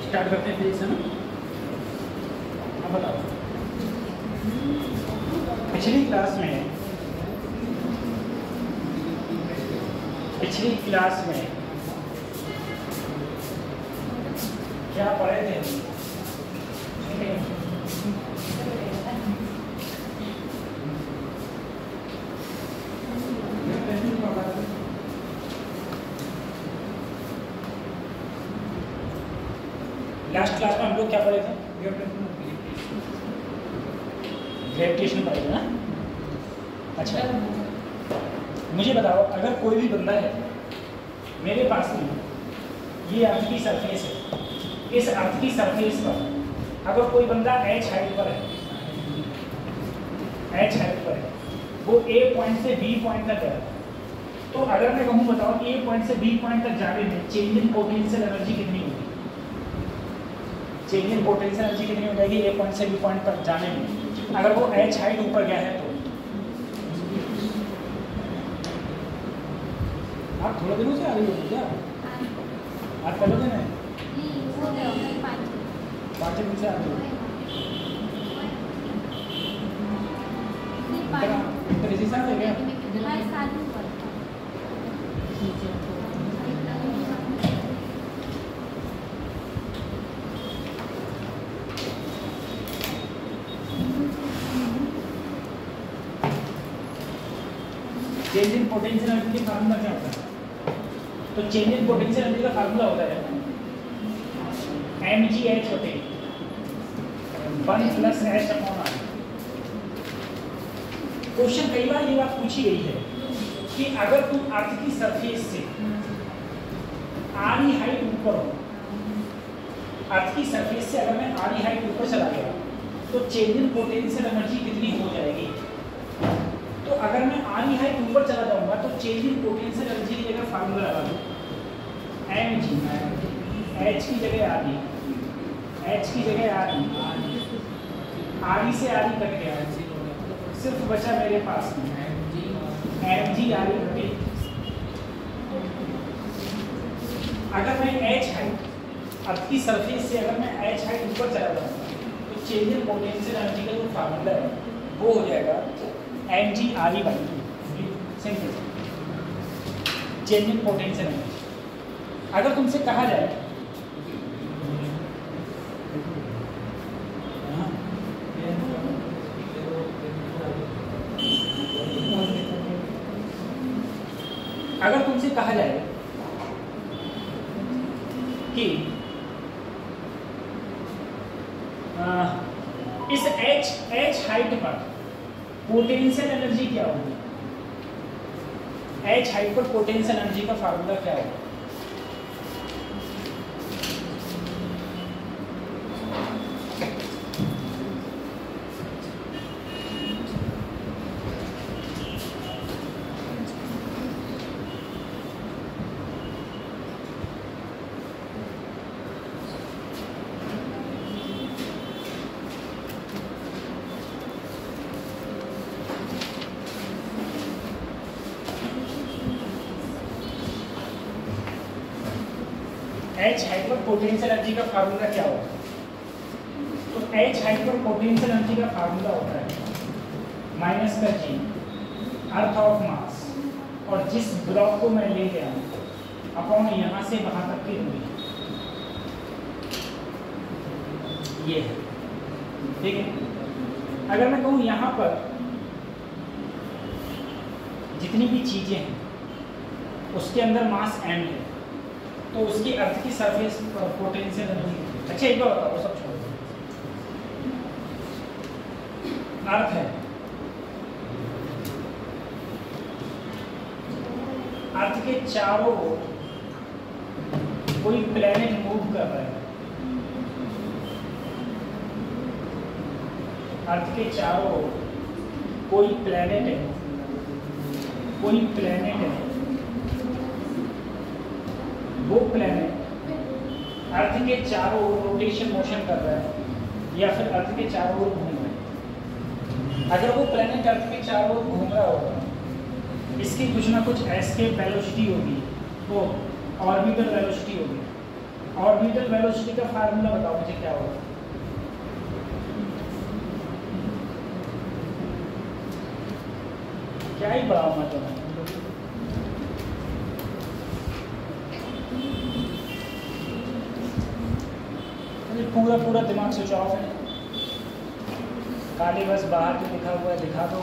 Start करते हैं फिर से ना। अब बताओ, पिछली क्लास में क्या पढ़े थे? लास्ट क्लास में हम लोग क्या पढ़े थे? ग्रेविटेशन पढ़े थे ना। अच्छा, मुझे बताओ, अगर कोई भी बंदा है मेरे पास में, ये अर्थ की सरफेस है, इस अर्थ की सरफेस पर अगर कोई बंदा h हाइट पर है, वो A पॉइंट से B पॉइंट तक है, तो अगर मैं कहूँ बताओ A पॉइंट से B पॉइंट तक जाने में चेंज इन पोटेंशियल एनर्जी कितनी होगी? चेंज इन पोटेंशियल एनर्जी कितनी हो जाएगी A पॉइंट से B पॉइंट तक जाने में, अगर वो h हाइट ऊपर गया है तो? आप थोड़े दिनों से आ रही हो क्या? आप पहले दिन है 5 दिन से आ रही हो। साथ है क्या? चेंज इन पोटेंशियल एनर्जी का फार्मूला क्या होता है? तो चेंज इन पोटेंशियल एनर्जी का फार्मूला होता है mgh होते 1 plus h upon r। Question कई बार ये बात पूछी गई है कि अगर तुम अर्थ की सरफेस से r हाइट ऊपर हो, अर्थ की सरफेस से अगर मैं r हाइट ऊपर चला गया तो चेंज इन पोटेंशियल एनर्जी कितनी हो जाएगी? तो अगर मैं r हाइट ऊपर चला जाऊंगा तो चेंज इन पोटेंशियल एनर्जी की जगह फार्मूला लगा दूं mg, h की जगह r, h की जगह r, r से r कट गया, सिर्फ बचा मेरे पास में mg r बटे। अगर मैं h हाइट अर्थ की सरफेस से अगर मैं h हाइट ऊपर चला जाऊंगा तो चेंज इन पोटेंशियल एनर्जी का जो फार्मूला है वो हो जाएगा mg r by 2। Simple change in potential energy. अगर तुमसे कहा जाए कि इस h हाइट पर पोटेंशियल एनर्जी क्या होगी? h हाइट पर पोटेंशियल एनर्जी का फार्मूला क्या होगा? h हाइट पर पोटेंशियल एनर्जी का फार्मूला क्या होगा? तो h हाइट पर पोटेंशियल एनर्जी का फार्मूला होता है माइनस का g अर्थ ऑफ मास, और जिस ब्लॉक को मैं ले गया अपॉन यहाँ से वहाँ तक की दूरी, ये है ठीक है। अगर मैं कहूँ यहाँ पर जितनी भी चीज़ें हैं उसके अंदर मास m है, तो उसकी अर्थ की सरफेस पोटेंशियल एनर्जी। अच्छा एक बार बताओ, वो सब छोड़ो। अर्थ है, अर्थ के चारों ओर कोई प्लेनेट मूव कर रहा है, अर्थ के चारों ओर कोई प्लेनेट है, कोई प्लेनेट है, वो प्लेनेट अर्थ के चारों ओर रोटेशन मोशन कर रहा है या फिर अर्थ के चारों ओर घूम रहा है। अगर वो प्लेनेट अर्थ के चारों ओर घूम रहा होगा, इसकी कुछ ना कुछ एस्केप वेलोसिटी होगी, वो ऑर्बिटल वेलोसिटी होगी। ऑर्बिटल वेलोसिटी का फार्मूला बताओ मुझे क्या होगा? क्या ही बढ़ाओ मैं तो पूरा दिमाग स्विच ऑफ है, खाली बस बाहर जो लिखा हुआ है दिखा दो।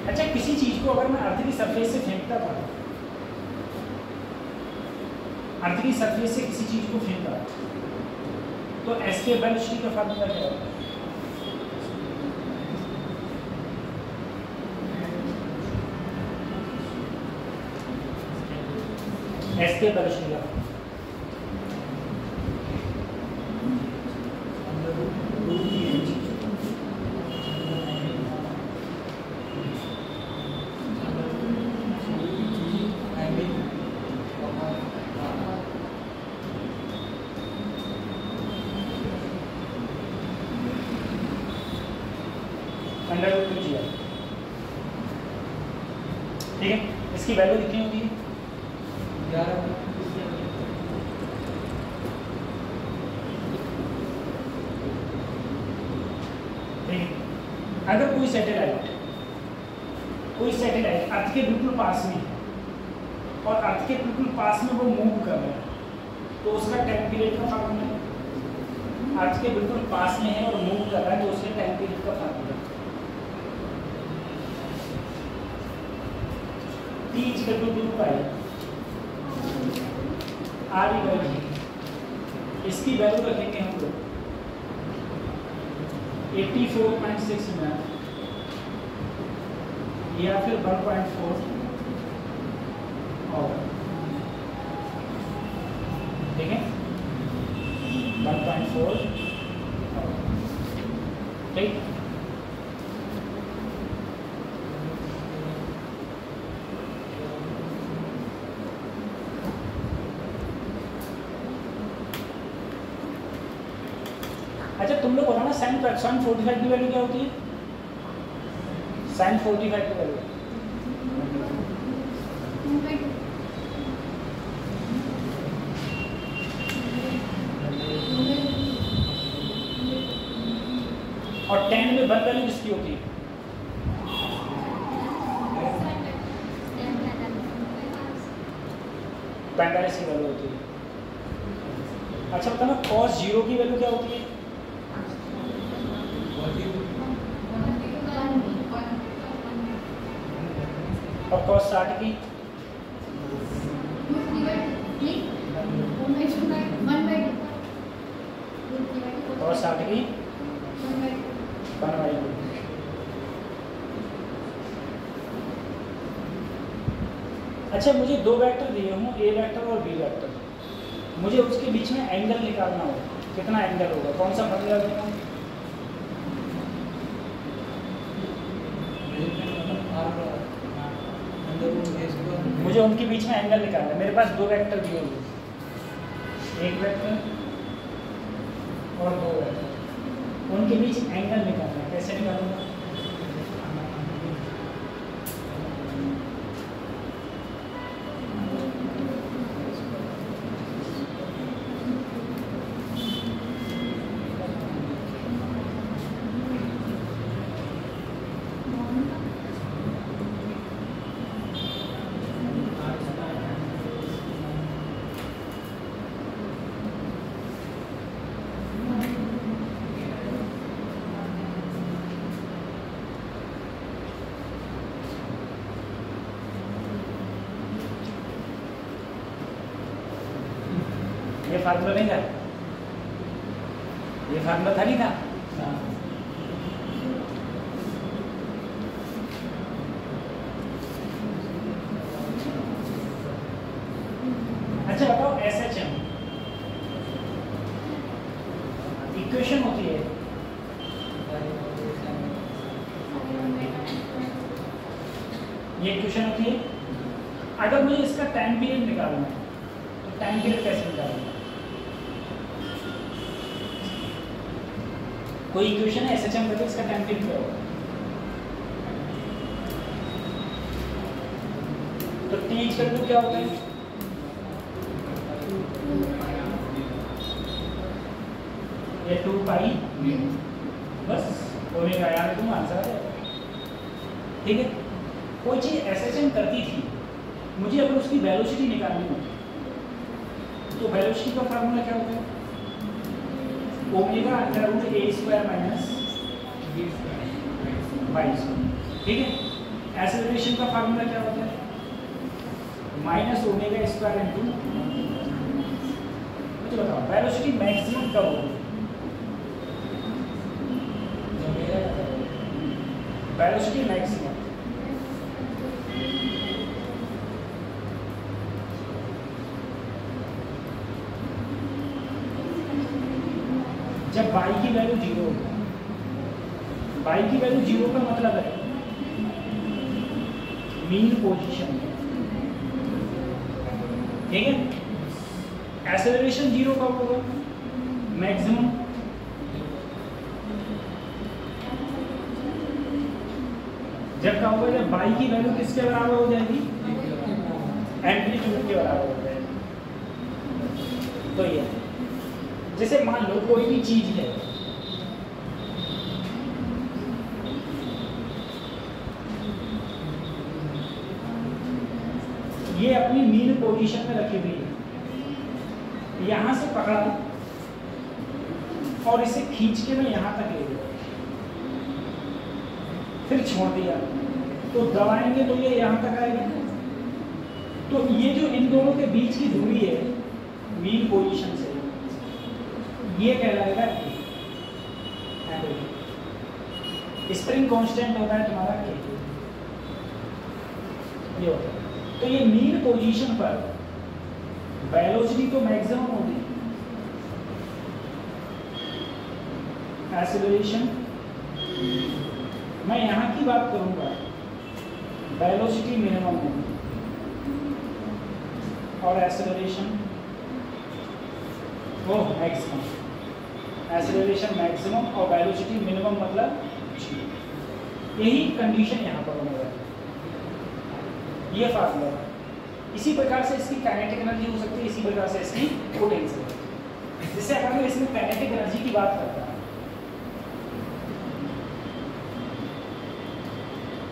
अच्छा, किसी चीज को अगर मैं अर्थ की सरफेस से फेंकता था, अर्थ की सरफेस से किसी चीज को फेंका, तो एस्केप वेलोसिटी का फार्मूला क्या होगा? एस्केप वेलोसिटी का ठीक है। इसकी वैल्यू कितनी होती है? 11। ठीक है। अगर कोई सैटेलाइट अर्थ के बिल्कुल पास में है और अर्थ के बिल्कुल पास में वो मूव कर रहा है, तो उसका टाइम पीरियड का फार्मूला है। अर्थ के बिल्कुल पास में है और मूव कर रहा है, तो उसके टाइम पीरियड का फार्मूला है इसकी वैल्यू रखेंगे हम लोग 84.6 में या फिर 1.4 और ठीक है 1.4 ठीक। अच्छा तुम लोग बताना साइन 45 की वैल्यू क्या होती है? साइन 45 की वैल्यू और 10 में 1 वैल्यू किसकी होती है? पैंतालीस की वैल्यू होती है। अच्छा बताना cos 0 की वैल्यू क्या होती है? और cos 60 की? cos 60 की 1/2। अच्छा मुझे दो वेक्टर दिए हों, ए वेक्टर और बी वेक्टर, मुझे उसके बीच में एंगल निकालना होगा, कितना एंगल होगा, कौन सा फॉर्मूला देगा? मुझे उनके बीच में एंगल निकालना है। मेरे पास दो वेक्टर दिए हुए, एक वेक्टर और दो वेक्टर, उनके बीच एंगल निकालना है। कैसे निकालूंगा? ये फार्मूला नहीं था, ये फार्मूला था नहीं था। अच्छा बताओ, SHM इक्वेशन होती है, ये इक्वेशन होती है। अगर मुझे इसका टाइम पीरियड निकालना है तो टाइम पीरियड कैसे निकालूंगा? कोई इक्वेशन है SHM करके, इसका टाइम पीरियड क्या होगा? तो T इक्वल टू क्या होता है? ये 2 पाई बस ओमेगा, यार तुम आंसर है। ठीक है, कोई चीज SHM करती थी, मुझे अगर उसकी वेलोसिटी निकालनी हो तो वेलोसिटी का फार्मूला क्या होता है? ओमेगा अंडर रूट ए स्क्वायर माइनस वाई स्क्वायर। ठीक है, एक्सेलरेशन का फार्मूला क्या होता है? माइनस ओमेगा स्क्वायर इंटू, मुझे बताओ वेलोसिटी मैक्सिमम कब होगी? वेलोसिटी मैक्सिमम जब y की वैल्यू 0 होगी। y की वैल्यू 0 का मतलब है मीन पोजीशन, ठीक है। एक्सेलरेशन 0 कब होगा? मैक्सिमम जब कब होगा? जब y की वैल्यू किसके बराबर हो जाएगी? एम्पलीट्यूड के बराबर हो जाएगी। तो ये जैसे मान लो कोई भी चीज है, ये अपनी मीन पोजीशन में रखी हुई है, यहां से पकड़ा और इसे खींच के मैं यहां तक ले गया, फिर छोड़ दिया, तो दबाएंगे तो ये यहां तक आएगा। तो ये जो इन दोनों के बीच की दूरी है मीन पोजीशन से, ये कहलाएगा स्प्रिंग कांस्टेंट होता है तुम्हारा के, ये होता है। तो ये मीन पोजीशन पर वेलोसिटी तो मैक्सिमम होगी, एक्सेलरेशन मैं यहां की बात करूंगा, वेलोसिटी मिनिमम होगी और एक्सेलरेशन वो मैक्सिमम। एक्सेलरेशन मैक्सिमम और वेलोसिटी मिनिमम मतलब यही कंडीशन यहाँ पर होने वाली है। ये फार्मूला है। इसी प्रकार से इसकी काइनेटिक एनर्जी हो सकती है, इसी प्रकार से इसकी पोटेंशियल। जिससे अगर मैं इसमें काइनेटिक एनर्जी की बात करता हूँ,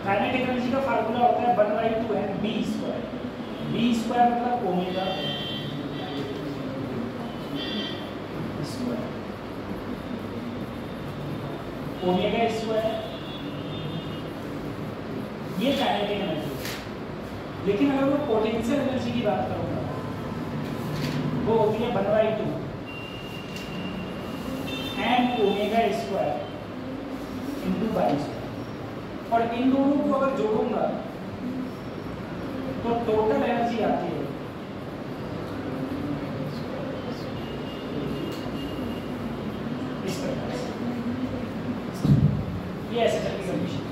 काइनेटिक एनर्जी का फार्मूला होता है 1/2m_v²। v² मतलब ओमेगा स्क्वायर, ओमेगा स्क्वायर, ये काइनेटिक एनर्जी। लेकिन अगर मैं पोटेंशियल एनर्जी की बात करूंगा, वो होती है 1/2m⁴ इंटू y²। और इन दोनों को अगर जोड़ूंगा तो टोटल एनर्जी आती है ये एसएचएल की कंडीशन।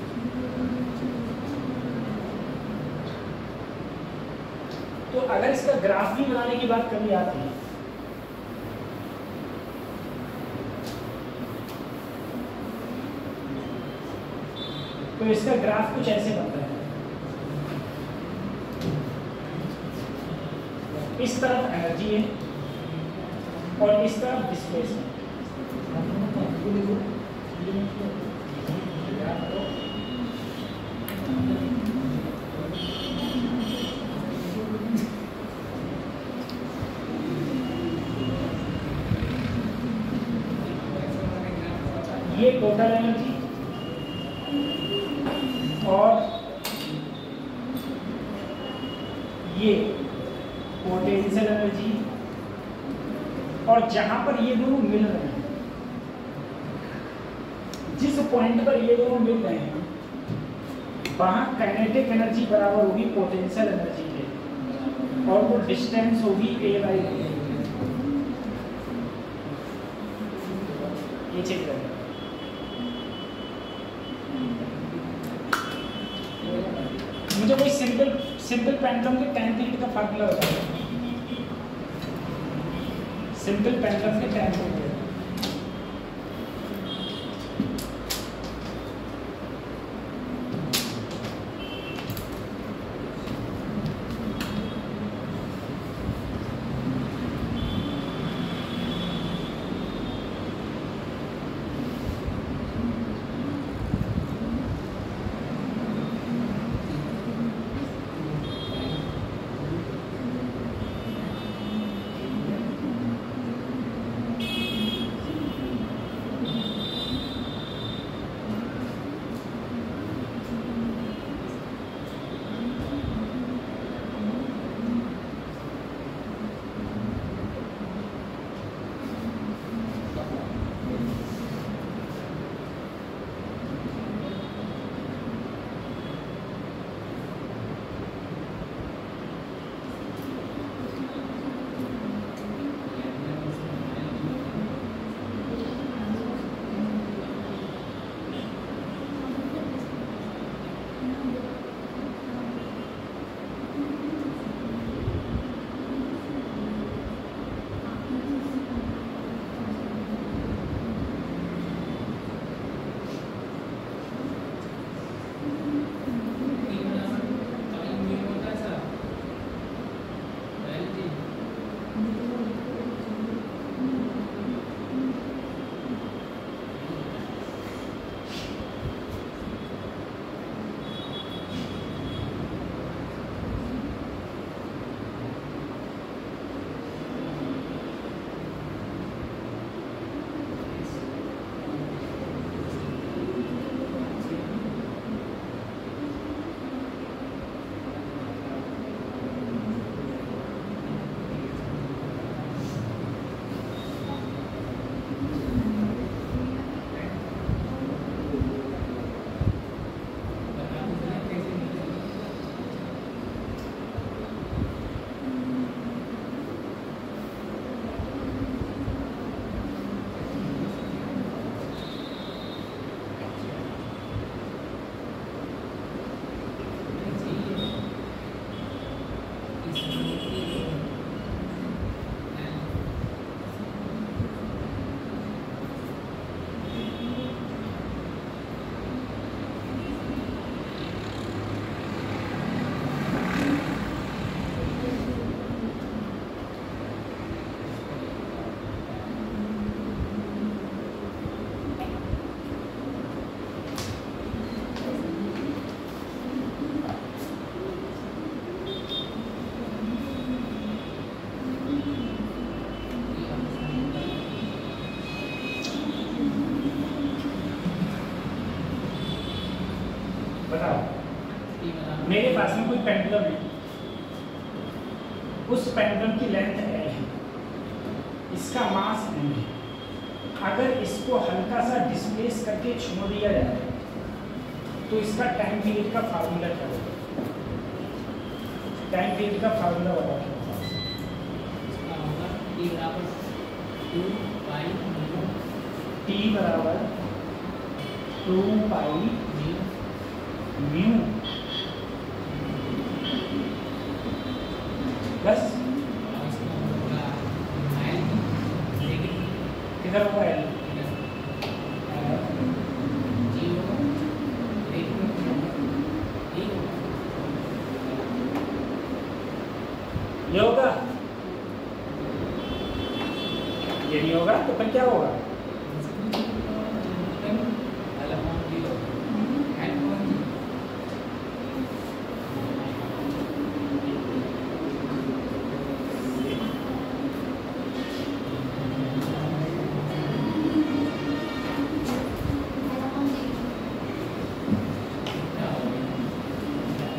तो अगर इसका ग्राफ भी बनाने की बात कभी आती है तो इसका ग्राफ कुछ ऐसे बनता है, इस तरफ एनर्जी है और इस तरफ डिस्प्लेसमेंट। ये टोटल एनर्जी और ये पोटेंशियल एनर्जी, और जहां पर ये दोनों मिल रहे हैं, जिस पॉइंट पर ये दोनों मिल रहे हैं वहां काइनेटिक एनर्जी बराबर होगी पोटेंशियल एनर्जी के, और वो डिस्टेंस होगी a/b। ये चेक करें, मुझे कोई सिंपल पेंडुलम के टैन पीरियड का फार्मूला बताओ। सिंपल पेंडुलम के टैन पीरियड मेरे पास में कोई पेंडुलम है, उस पेंडुलम की लेंथ L है, इसका मास M है। अगर इसको हल्का सा डिस्प्लेस करके छोड़ दिया जाए तो इसका टाइम पीरियड का फार्मूला क्या होगा? टाइम पीरियड का फार्मूला बताओ क्या होगा? T बराबर 2 पाई म्यू बस किधर होगा एल ये होगा, ये नहीं होगा तो फिर क्या होगा?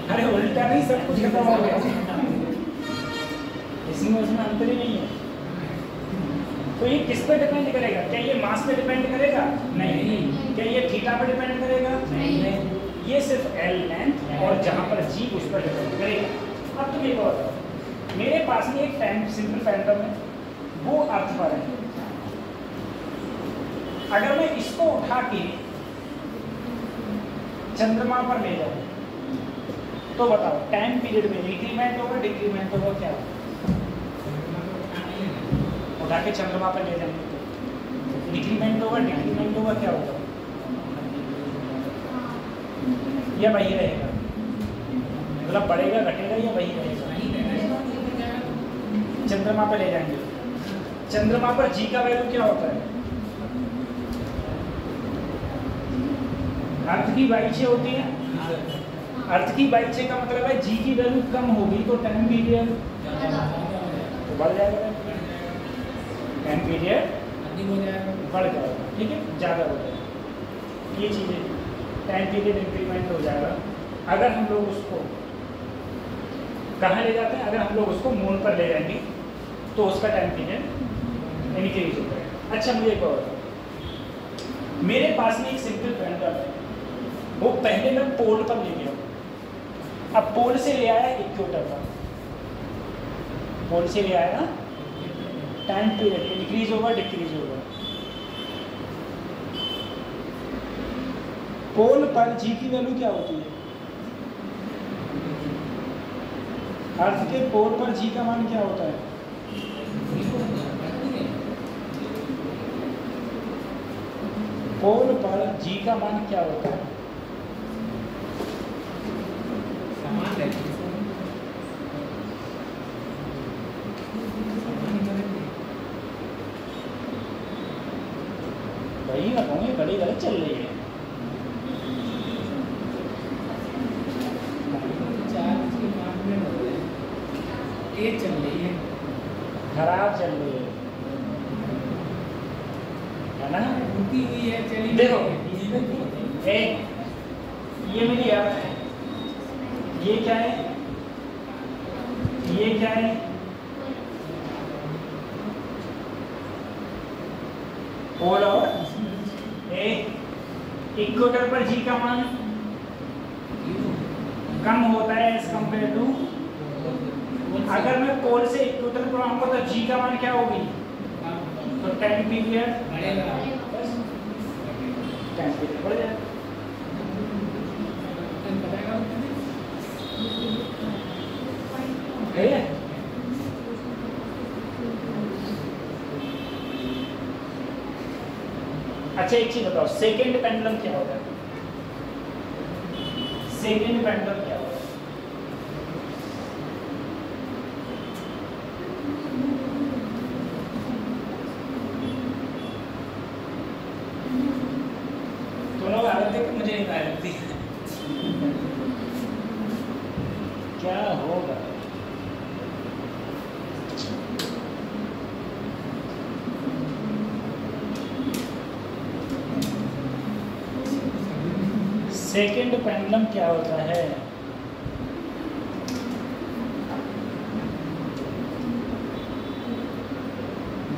अरे उल्टा नहीं, सब कुछ खत्म हो गया, इसी में उसमें अंतर ही नहीं है। तो ये किस पे डिपेंड करेगा? क्या ये मास पे डिपेंड करेगा? नहीं। क्या ये थीटा पे डिपेंड करेगा? नहीं। ये सिर्फ एल लेंथ और जहां पर जी उस पर डिपेंड करेगा। अब तुम एक और, मेरे पास में एक सिंपल पेंडुलम है, वो अर्थ पर है। अगर मैं इसको उठा के चंद्रमा पर ले जाऊं तो बताओ टाइम पीरियड में इंक्रीमेंट होगा डिक्रीमेंट होगा, क्या होगा? उठा के चंद्रमा पर ले जाएंगे तो इंक्रीमेंट होगा डिक्रीमेंट होगा, क्या होगा? या वही रहेगा, मतलब बढ़ेगा घटेगा या वही रहेगा? चंद्रमा पर ले जाएंगे, चंद्रमा पर जी का वैल्यू क्या होता है? अर्थ की बाइचे होती है, अर्थ की बाइचे का मतलब है जी की वैल्यू कम होगी तो टाइम पीरियड तो बढ़ जाएगा, टाइम पीरियड बढ़ जाएगा, ठीक है, ज़्यादा हो जाएगा। ये चीज़ें टाइम पीरियड इंक्रीमेंट हो जाएगा। अगर हम लोग उसको कहाँ ले जाते हैं? अगर हम लोग उसको मून पर ले जाएंगे तो उसका टाइम पीरियड इंक्रीज हो जाएगा। अच्छा मुझे एक और, मेरे पास में एक सिंपल पेंडुलम है, वो पहले मैं पोल पर ले गया, अब पोल से ले आया इक्वेटर पर, पोल से ले आया, टाइम पीरियड इंक्रीज होगा डिक्रीज होगा? पोल पर जी की वैल्यू क्या होती है? अर्थ के पोल पर जी का मान क्या होता है? पोल पर जी का मान क्या होता है? वही मैं कहूँ, घड़ी गलत चल रही है, चल रही है, खराब चल रही है ना? रुकी हुई है, चली देखो एक ये मेरी अर्थ है, ये क्या है? ये क्या है? पोल और इक्वेटर पर जी का मान कम होता है एज कंपेयर टू, अगर मैं पोल से इक्वेटर पर आऊंगा तो जी का मान क्या होगी? तो टाइम पीरियड बढ़ेगा, टाइम पीरियड बढ़ जाएगा। अच्छा एक चीज बताओ, सेकेंड पेंडुलम क्या होगा? सेकेंड पेंडुलम क्या होगा? तुम लोग आदत देख, मुझे एक आदत थी क्या होगा? सेकेंड पेंडुलम क्या होता है?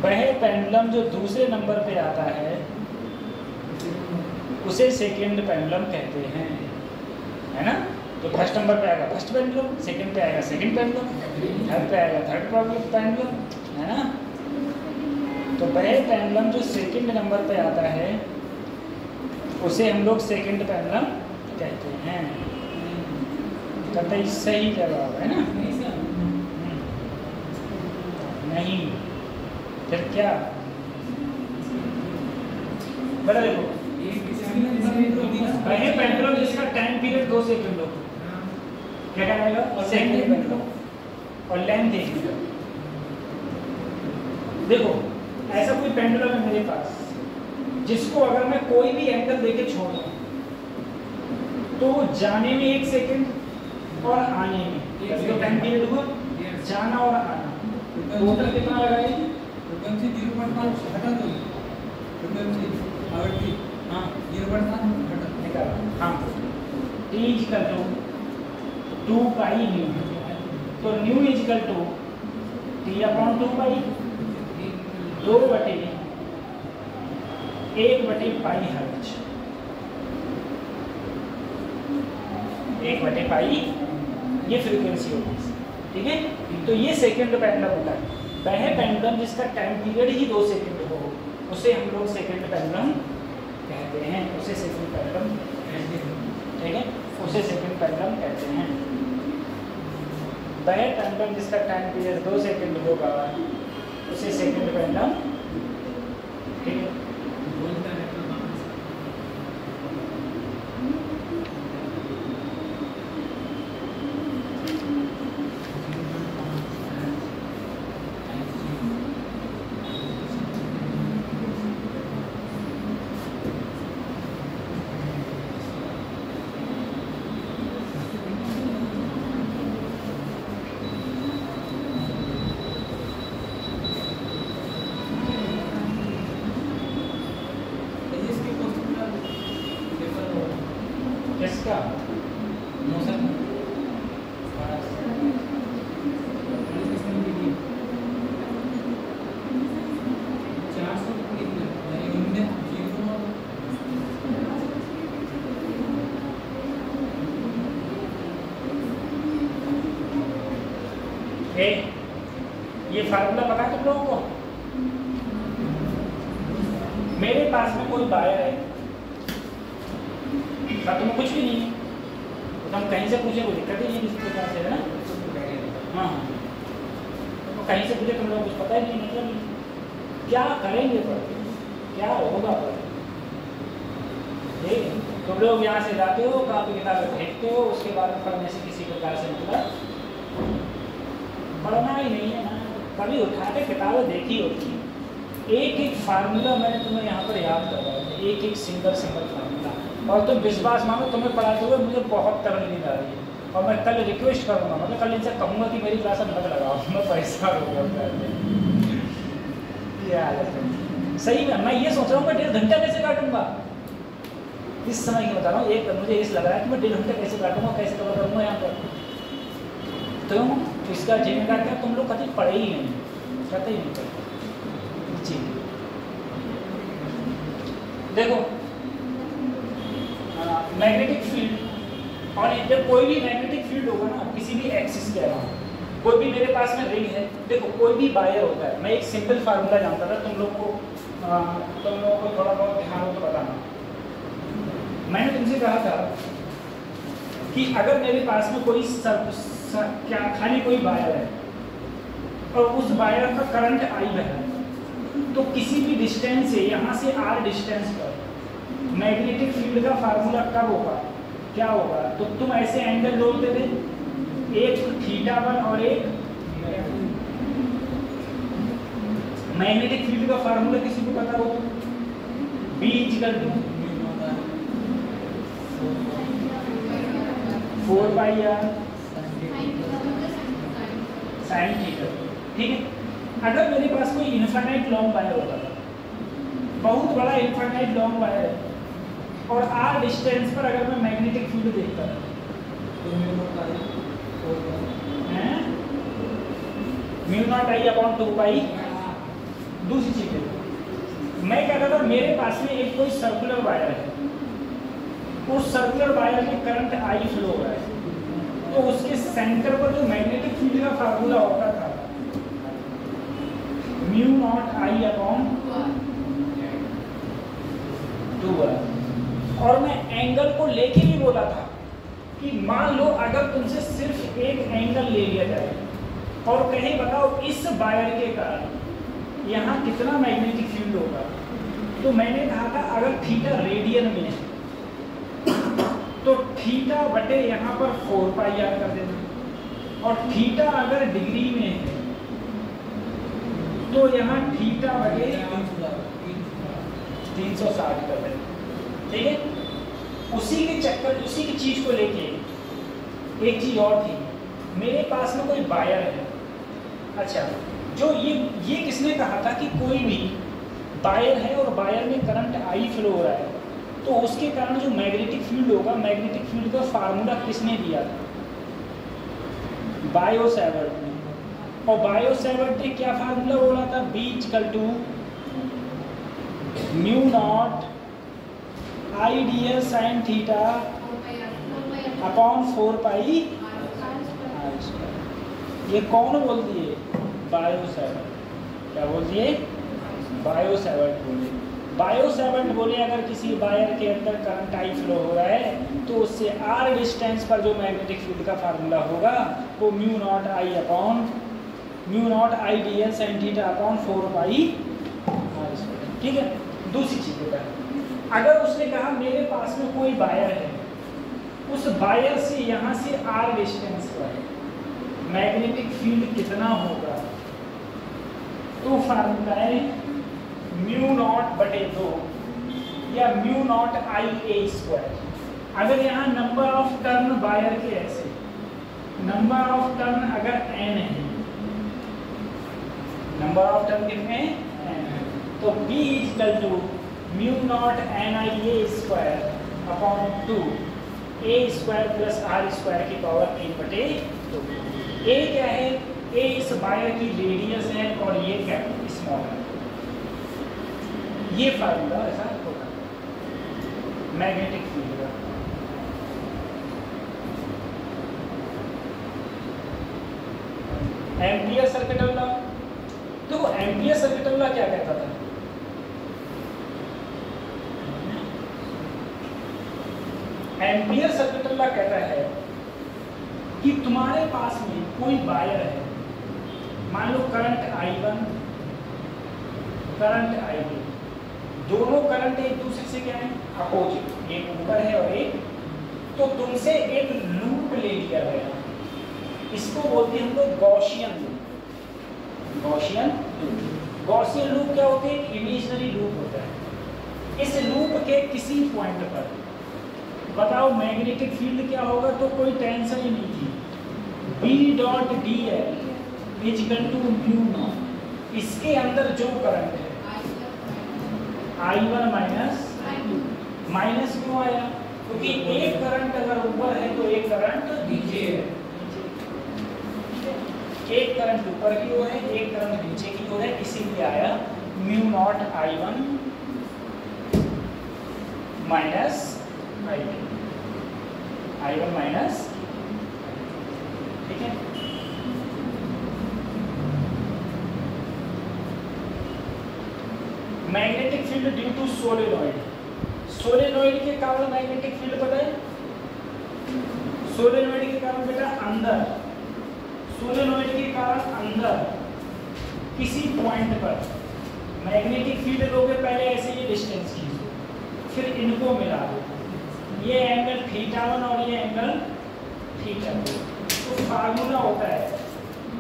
वह पेंडुलम जो दूसरे नंबर पे आता है उसे सेकेंड पेंडुलम कहते हैं, है ना? तो फर्स्ट नंबर पे आएगा फर्स्ट पेंडुलम, सेकंड पे आएगा सेकंड पेंडुलम, थर्ड पे आएगा थर्ड पेंडुलम, है ना? तो वह पेंडुलम जो सेकंड नंबर पे आता है उसे हम लोग सेकंड पेंडुलम कहते हैं। कतई सही जवाब है ना? नहीं, फिर क्या? बड़ा देखो, पहले पेंडुलम जिसका टाइम पीरियड 2 सेकंड हो, क्या कहलाएगा? Second pendulum. और लेंथ देखिए, देखो ऐसा कोई पेंडुलम है मेरे पास जिसको अगर मैं कोई भी एंगल देके छोड़ दूं तो वो जाने में 1 सेकंड और आने में जो टाइम पीरियड हुआ, जाना और आना टोटल कितना लगाएंगे? फ्रीक्वेंसी 0.5 हटा दो, फ्रीक्वेंसी आवृत्ति हाँ 0.5 हटा निकाला। हाँ, T equal to 2 pi nu, तो nu equal to T upon 2 pi 2/1 pi hertz, 1/पाई ये फ्रीक्वेंसी होगी, ठीक है। तो ये सेकंड पेंडुलम होता है। वह पेंडुलम जिसका टाइम पीरियड ही 2 सेकंड हो उसे हम लोग सेकंड पेंडुलम कहते हैं, उसे सेकंड पेंडुलम कहते हैं, ठीक है, उसे सेकंड पेंडुलम कहते हैं। वह पेंडुलम जिसका टाइम पीरियड 2 सेकंड होगा उसे सेकंड पेंडुलम, ठीक है। किसका? मोशन ये फार्मूला पता है तुम लोगों को? मेरे पास में कोई वायर है, तुम्हें कुछ भी नहीं है, तो हम कहीं से पूछे कोई दिक्कत ही नहीं किसी प्रकार से, है ना? हाँ, तो कहीं से पूछे तुम लोग कुछ पता ही नहीं, मतलब क्या करेंगे पर, क्या होगा पर, ठीक। तुम लोग यहाँ से जाते हो, कापी किताबें फेंकते हो, उसके बाद पढ़ने से किसी प्रकार से मतलब पढ़ना ही नहीं है ना। कभी उठा के किताबें देखी होती, एक एक फार्मूला मैंने तुम्हें यहाँ पर याद करवाया था, एक एक सिंगल फार्मूला, और तुम विश्वास मानो तुम्हें पढ़ाते हुए मुझे बहुत तरह नींद आ रही है। और मैं कल रिक्वेस्ट करूँगा, मतलब कल इनसे कहूँगा कि मेरी क्लास मत लगाओ, मैं परेशान हो गया। सही में मैं ये सोच रहा हूँ मैं 1.5 घंटा कैसे काटूंगा इस समय की बता रहा हूँ। एक मुझे इस लग रहा है कि मैं 1.5 घंटा कैसे काटूंगा, कैसे कवर करूँगा यहाँ पर। तो इसका जिम्मेदार क्या, तुम लोग कभी पढ़े ही नहीं, कहते ही नहीं पढ़ते जी। देखो मैग्नेटिक फील्ड, और जब कोई भी मैग्नेटिक फील्ड होगा ना किसी भी एक्सिस के अलावा, कोई भी मेरे पास में रिंग है, देखो कोई भी वायर होता है, मैं एक सिंपल फार्मूला जानता था, तुम लोगों को थोड़ा बहुत ध्यान हो तो बताना। मैंने तुमसे कहा था कि अगर मेरे पास में कोई क्या खाली कोई वायर है और उस वायर का करंट आई बह है, तो किसी भी डिस्टेंस से यहाँ से r डिस्टेंस पर मैग्नेटिक फील्ड का फार्मूला कब होगा, क्या होगा? तो तुम ऐसे एंगल जोड़ते थे, एक θ1 और एक मैग्नेटिक फील्ड का फार्मूला किसी को पता हो तो B = 4πr sin θ, ठीक है। अगर मेरे पास कोई इनफाइनाइट लॉन्ग वायर होता था, बहुत बड़ा इनफाइनाइट लॉन्ग वायर है, और r डिस्टेंस पर अगर मैं मैग्नेटिक फील्ड देखता था μ0I/2π। दूसरी चीज है, मैं कहता था मेरे पास में एक कोई सर्कुलर वायर है, उस सर्कुलर वायर में करंट I फ्लो हो रहा है, तो उसके सेंटर पर जो मैग्नेटिक फील्ड का फार्मूला होता था μ0I/2r। कि मान लो अगर तुमसे सिर्फ एक एंगल ले लिया जाए और कहीं बताओ इस वायर के कारण यहाँ कितना मैग्नेटिक फील्ड होगा, तो मैंने कहा था अगर थीटा रेडियन में है तो थीटा बटे यहाँ पर 4 पाई याद कर देना, और थीटा अगर डिग्री में है तो यहाँ थीटा बटे 360 कर देना। ठीक है, उसी के चक्कर उसी की चीज को लेके एक चीज और थी, मेरे पास में कोई वायर है। अच्छा, जो ये किसने कहा था कि कोई भी वायर है और वायर में करंट आई फ्लो हो रहा है तो उसके कारण जो मैग्नेटिक फील्ड होगा, मैग्नेटिक फील्ड का फार्मूला किसने दिया था? बायो-सैवर्ट ने। और बायो-सैवर्ट ने क्या फार्मूला बोला था? B = mu not I dl sin theta upon 4 पाई। ये कौन बोल दिए? बायो-सैवर्ट। क्या बोल दिए? बायो-सैवर्ट बोले। बायो-सैवर्ट बोले अगर किसी वायर के अंदर करंट आई फ्लो हो रहा है तो उससे r डिस्टेंस पर जो मैग्नेटिक फील्ड का फार्मूला होगा वो mu not I dl sin theta upon 4 पाई। ठीक है, दूसरी चीज होता है, अगर उसने कहा मेरे पास में कोई वायर है, उस वायर से यहाँ से r डिस्टेंस पर मैग्नेटिक फील्ड कितना होगा, तो फार्मूला है म्यू नॉट बटे 2 या mu not I A square. अगर यहाँ नंबर ऑफ टर्न वायर के ऐसे नंबर ऑफ टर्न अगर n है, नंबर ऑफ टर्न कितने हैं? n है, तो B = mu naught n i a square upon 2 a square plus r square की पावर 1/2। a क्या है? a इस वायर की रेडियस है और ये क्या है? स्मॉल है। ये फार्मूला ऐसा होगा मैग्नेटिक फील्ड का। एम्पियर सर्किट लॉ, तो एम्पियर सर्किट लॉ क्या कहता था? एम्पियर सर्किट लॉ कहता है कि तुम्हारे पास में कोई वायर है, मान लो करंट I1 करंट I2, दोनों करंट एक दूसरे से क्या है? अपोजिट, एक ऊपर है और एक, तो तुमसे एक लूप ले लिया गया, इसको बोलते हैं हम लोग गॉसियन लूप। गॉसियन लूप क्या होते हैं? इमेजिनरी लूप होता है। इस लूप के किसी पॉइंट पर बताओ मैग्नेटिक फील्ड क्या होगा, तो कोई टेंशन ही नहीं थी। B dot dl = mu naught, इसके अंदर जो करंट है I1 माइनस क्यों आया? क्योंकि एक करंट अगर ऊपर है तो एक करंट नीचे है। एक करंट ऊपर की ओर है, एक करंट नीचे की ओर है, इसीलिए आया mu naught I1 minus I1 minus. ठीक है, magnetic field due to solenoid. Solenoid के कारण मैग्नेटिक फील्ड पता है? सोलेनॉइड के कारण बेटा अंदर, सोलेनॉइड के कारण अंदर किसी पॉइंट पर मैग्नेटिक फील्ड लोगे, पहले ऐसे ये डिस्टेंस खींचो, फिर इनको मिला दो, ये एंगल θ1 और ये एंगल θ2, तो फार्मूला होता है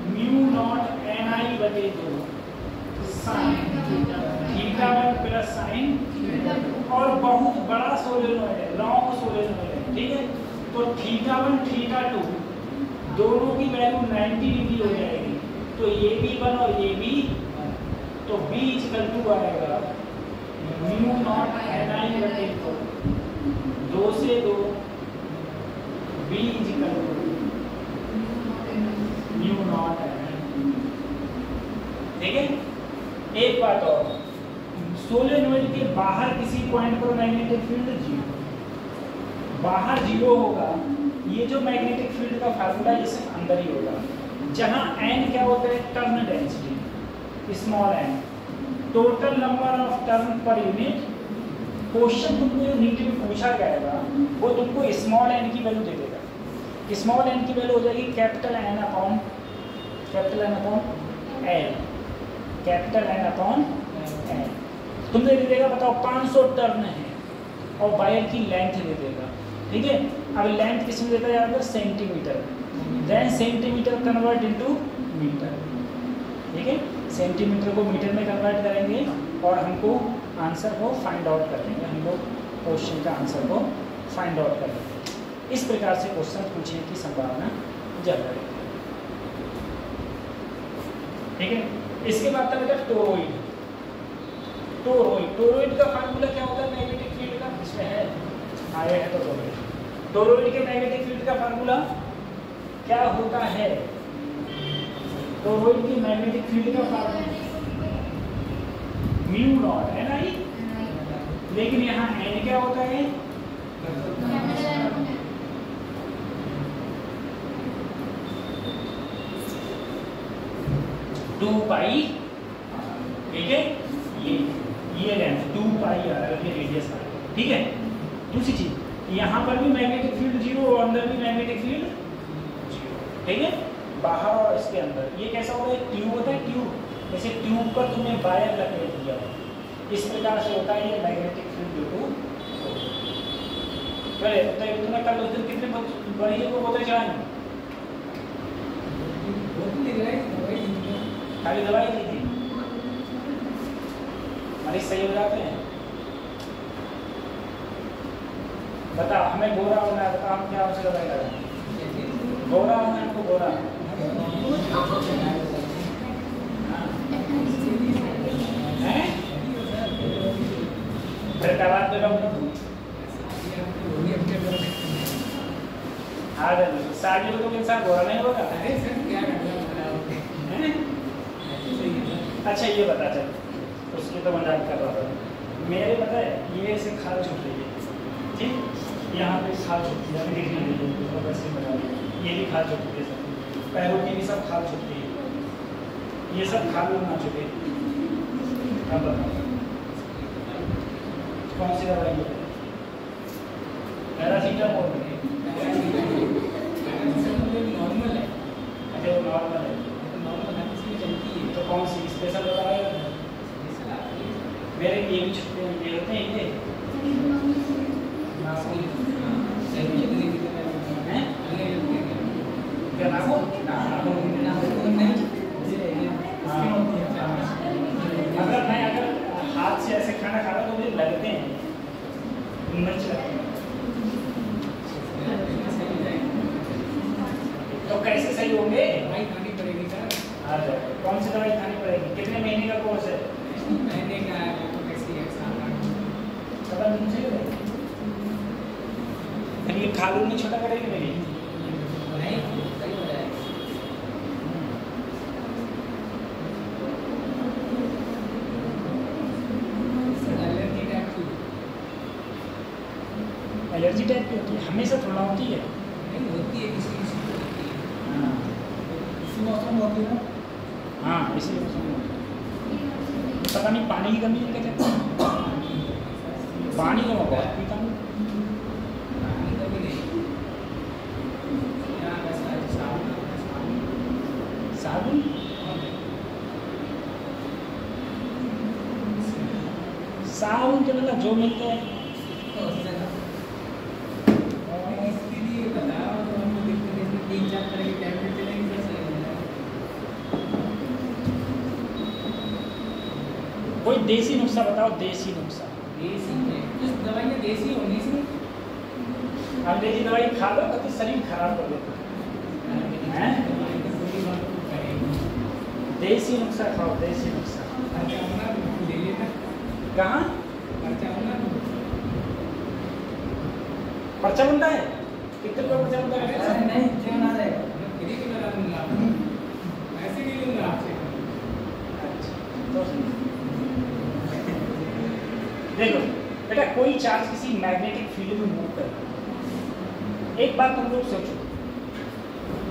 mu not ni/2 sin θ1 plus sine, और बहुत बड़ा सोलेनॉइड है, लॉन्ग सोलेनॉइड है। ठीक है, तो θ1 θ2 दोनों की वैल्यू 90 डिग्री हो जाएगी, तो ये भी 1 और ये भी, तो B = आएगा म्यू नॉट ni/2, 2 से 2 B = म्यू नॉट ni। ठीक है, एक बात और, सोलेनॉइड के बाहर किसी पॉइंट पर मैग्नेटिक फील्ड 0, बाहर 0 होगा, ये जो मैग्नेटिक फील्ड का फार्मूला ये सिर्फ अंदर ही होगा, जहां n क्या होता है? Turn density, small n, total number of turn per unit. Question तुमको जो नीट में पूछा जाएगा वो तुमको स्मॉल n की वैल्यू दे देगा, स्मॉल एन की वैल्यू हो जाएगी capital N upon L, capital N upon L. तुमने दे देगा बताओ 500 टर्न है और वायर की लेंथ दे देगा, ठीक है। अब लेंथ किस में देता है यार, centimetre, then centimetre convert into metre, ठीक है। सेंटीमीटर को मीटर में कन्वर्ट करेंगे और हमको आंसर को फाइंड आउट कर लेंगे, हमको क्वेश्चन का आंसर को फाइंड आउट कर लेंगे। इस प्रकार से क्वेश्चन पूछने की संभावना ज़्यादा है, ठीक है। इसके बाद था बेटा टोरॉइड। टोरॉइड का फार्मूला क्या होता है मैग्नेटिक फील्ड का, इसमें है आया है। तो टोरॉइड के मैग्नेटिक फील्ड का फार्मूला क्या होता है, टोरॉइड की मैग्नेटिक फील्ड का फार्मूला म्यू नॉट है ना ही, लेकिन यहाँ एन क्या होता है, टू पाई, ठीक है। ये लेंथ 2 पाई आ रहा है, रेडियस आ रहा है, ठीक है। दूसरी चीज यहाँ पर भी मैग्नेटिक फील्ड 0 और अंदर भी मैग्नेटिक फील्ड 0, ठीक है, बाहर और इसके अंदर। ये कैसा होता है, ट्यूब होता है, ट्यूब जैसे ट्यूब पर तुमने वायर लपेट दिया, इस प्रकार से होता है ये मैग्नेटिक फील्ड ड्यू टू। चले तो तुमने कल उस दिन कितने बड़ी को बोलते चलाएंगे, खाली दवाई दी थी, मरीज सही हो जाते हैं। बता हमें गोरा होना है, बता हम क्या हमसे दवाई लगाएं, गोरा होना है हमको, गोरा है फिर क्या बात कर रहा हूँ, हाँ शादी में तो इंसान गोरा नहीं होगा। अच्छा ये बता चल, उसकी तो मजाक कर रहा था मेरे, पता है ये ऐसे खाल छूट रही है, ठीक, यहाँ पे खाल छूटती है, दिख नहीं रही है, तो वैसे बता रही, ये भी खाल छूटती है, सब पैरों की भी सब खाल छूटती है, ये सब खाल ना छूटे। अब बताओ कौन सी दवाई है, पैरासीटामोल नॉर्मल है, अच्छा वो नॉर्मल है, तो कौन सी स्पेशल दवाई है, मेरे ये भी छुट्टे ये होते हैं ये क्या नाम हो, अगर हाथ से ऐसे खाना खा रहा तो मुझे लगते हैं मिर्च लगती है, तो कैसे सही होंगे, दवाई खानी पड़ेगी सर। अच्छा कौन सी दवाई खानी पड़ेगी, कितने महीने का कोर्स है, महीने का कैसी एग्जाम पता नहीं चाहिए, फिर ये खालू नहीं छोटा करेगी मेरी, नहीं सही हो जाएगा। एलर्जी टाइप की होती है, हमेशा थोड़ा होती है, नहीं होती है, किसी किसी को होती है। हाँ इसी मौसम में होती है ना। हाँ इसीलिए मौसम में होती है, पता नहीं पानी की कमी है क्या, पानी का बहुत पीता हूँ, पानी कभी नहीं। यहाँ कैसा है, साबुन साबुन के मतलब जो मिलते हैं, तो उस जगह और इसके लिए बताओ, तो हमको दिक्कत है, इसमें 3-4 तरह की टैबलेट चलेंगी तो सही हो जाएगा। कोई देसी नुस्खा बताओ, देसी नुस्खा, देसी में कुछ दवाइयाँ देसी होनी चाहिए। अंग्रेजी दवाई खा लो तो शरीर खराब कर देता है, देसी नुस्खा खाओ, देसी नुस्खा। कहाँ पर्चा बनता है, कितने रुपये पर्चा बनता है, नहीं क्यों ना रहे, फ्री में करा दूंगा, ऐसे नहीं लूंगा आपसे। देखो बेटा कोई चार्ज किसी मैग्नेटिक फील्ड में मूव करता है, एक बात तुम लोग सोचो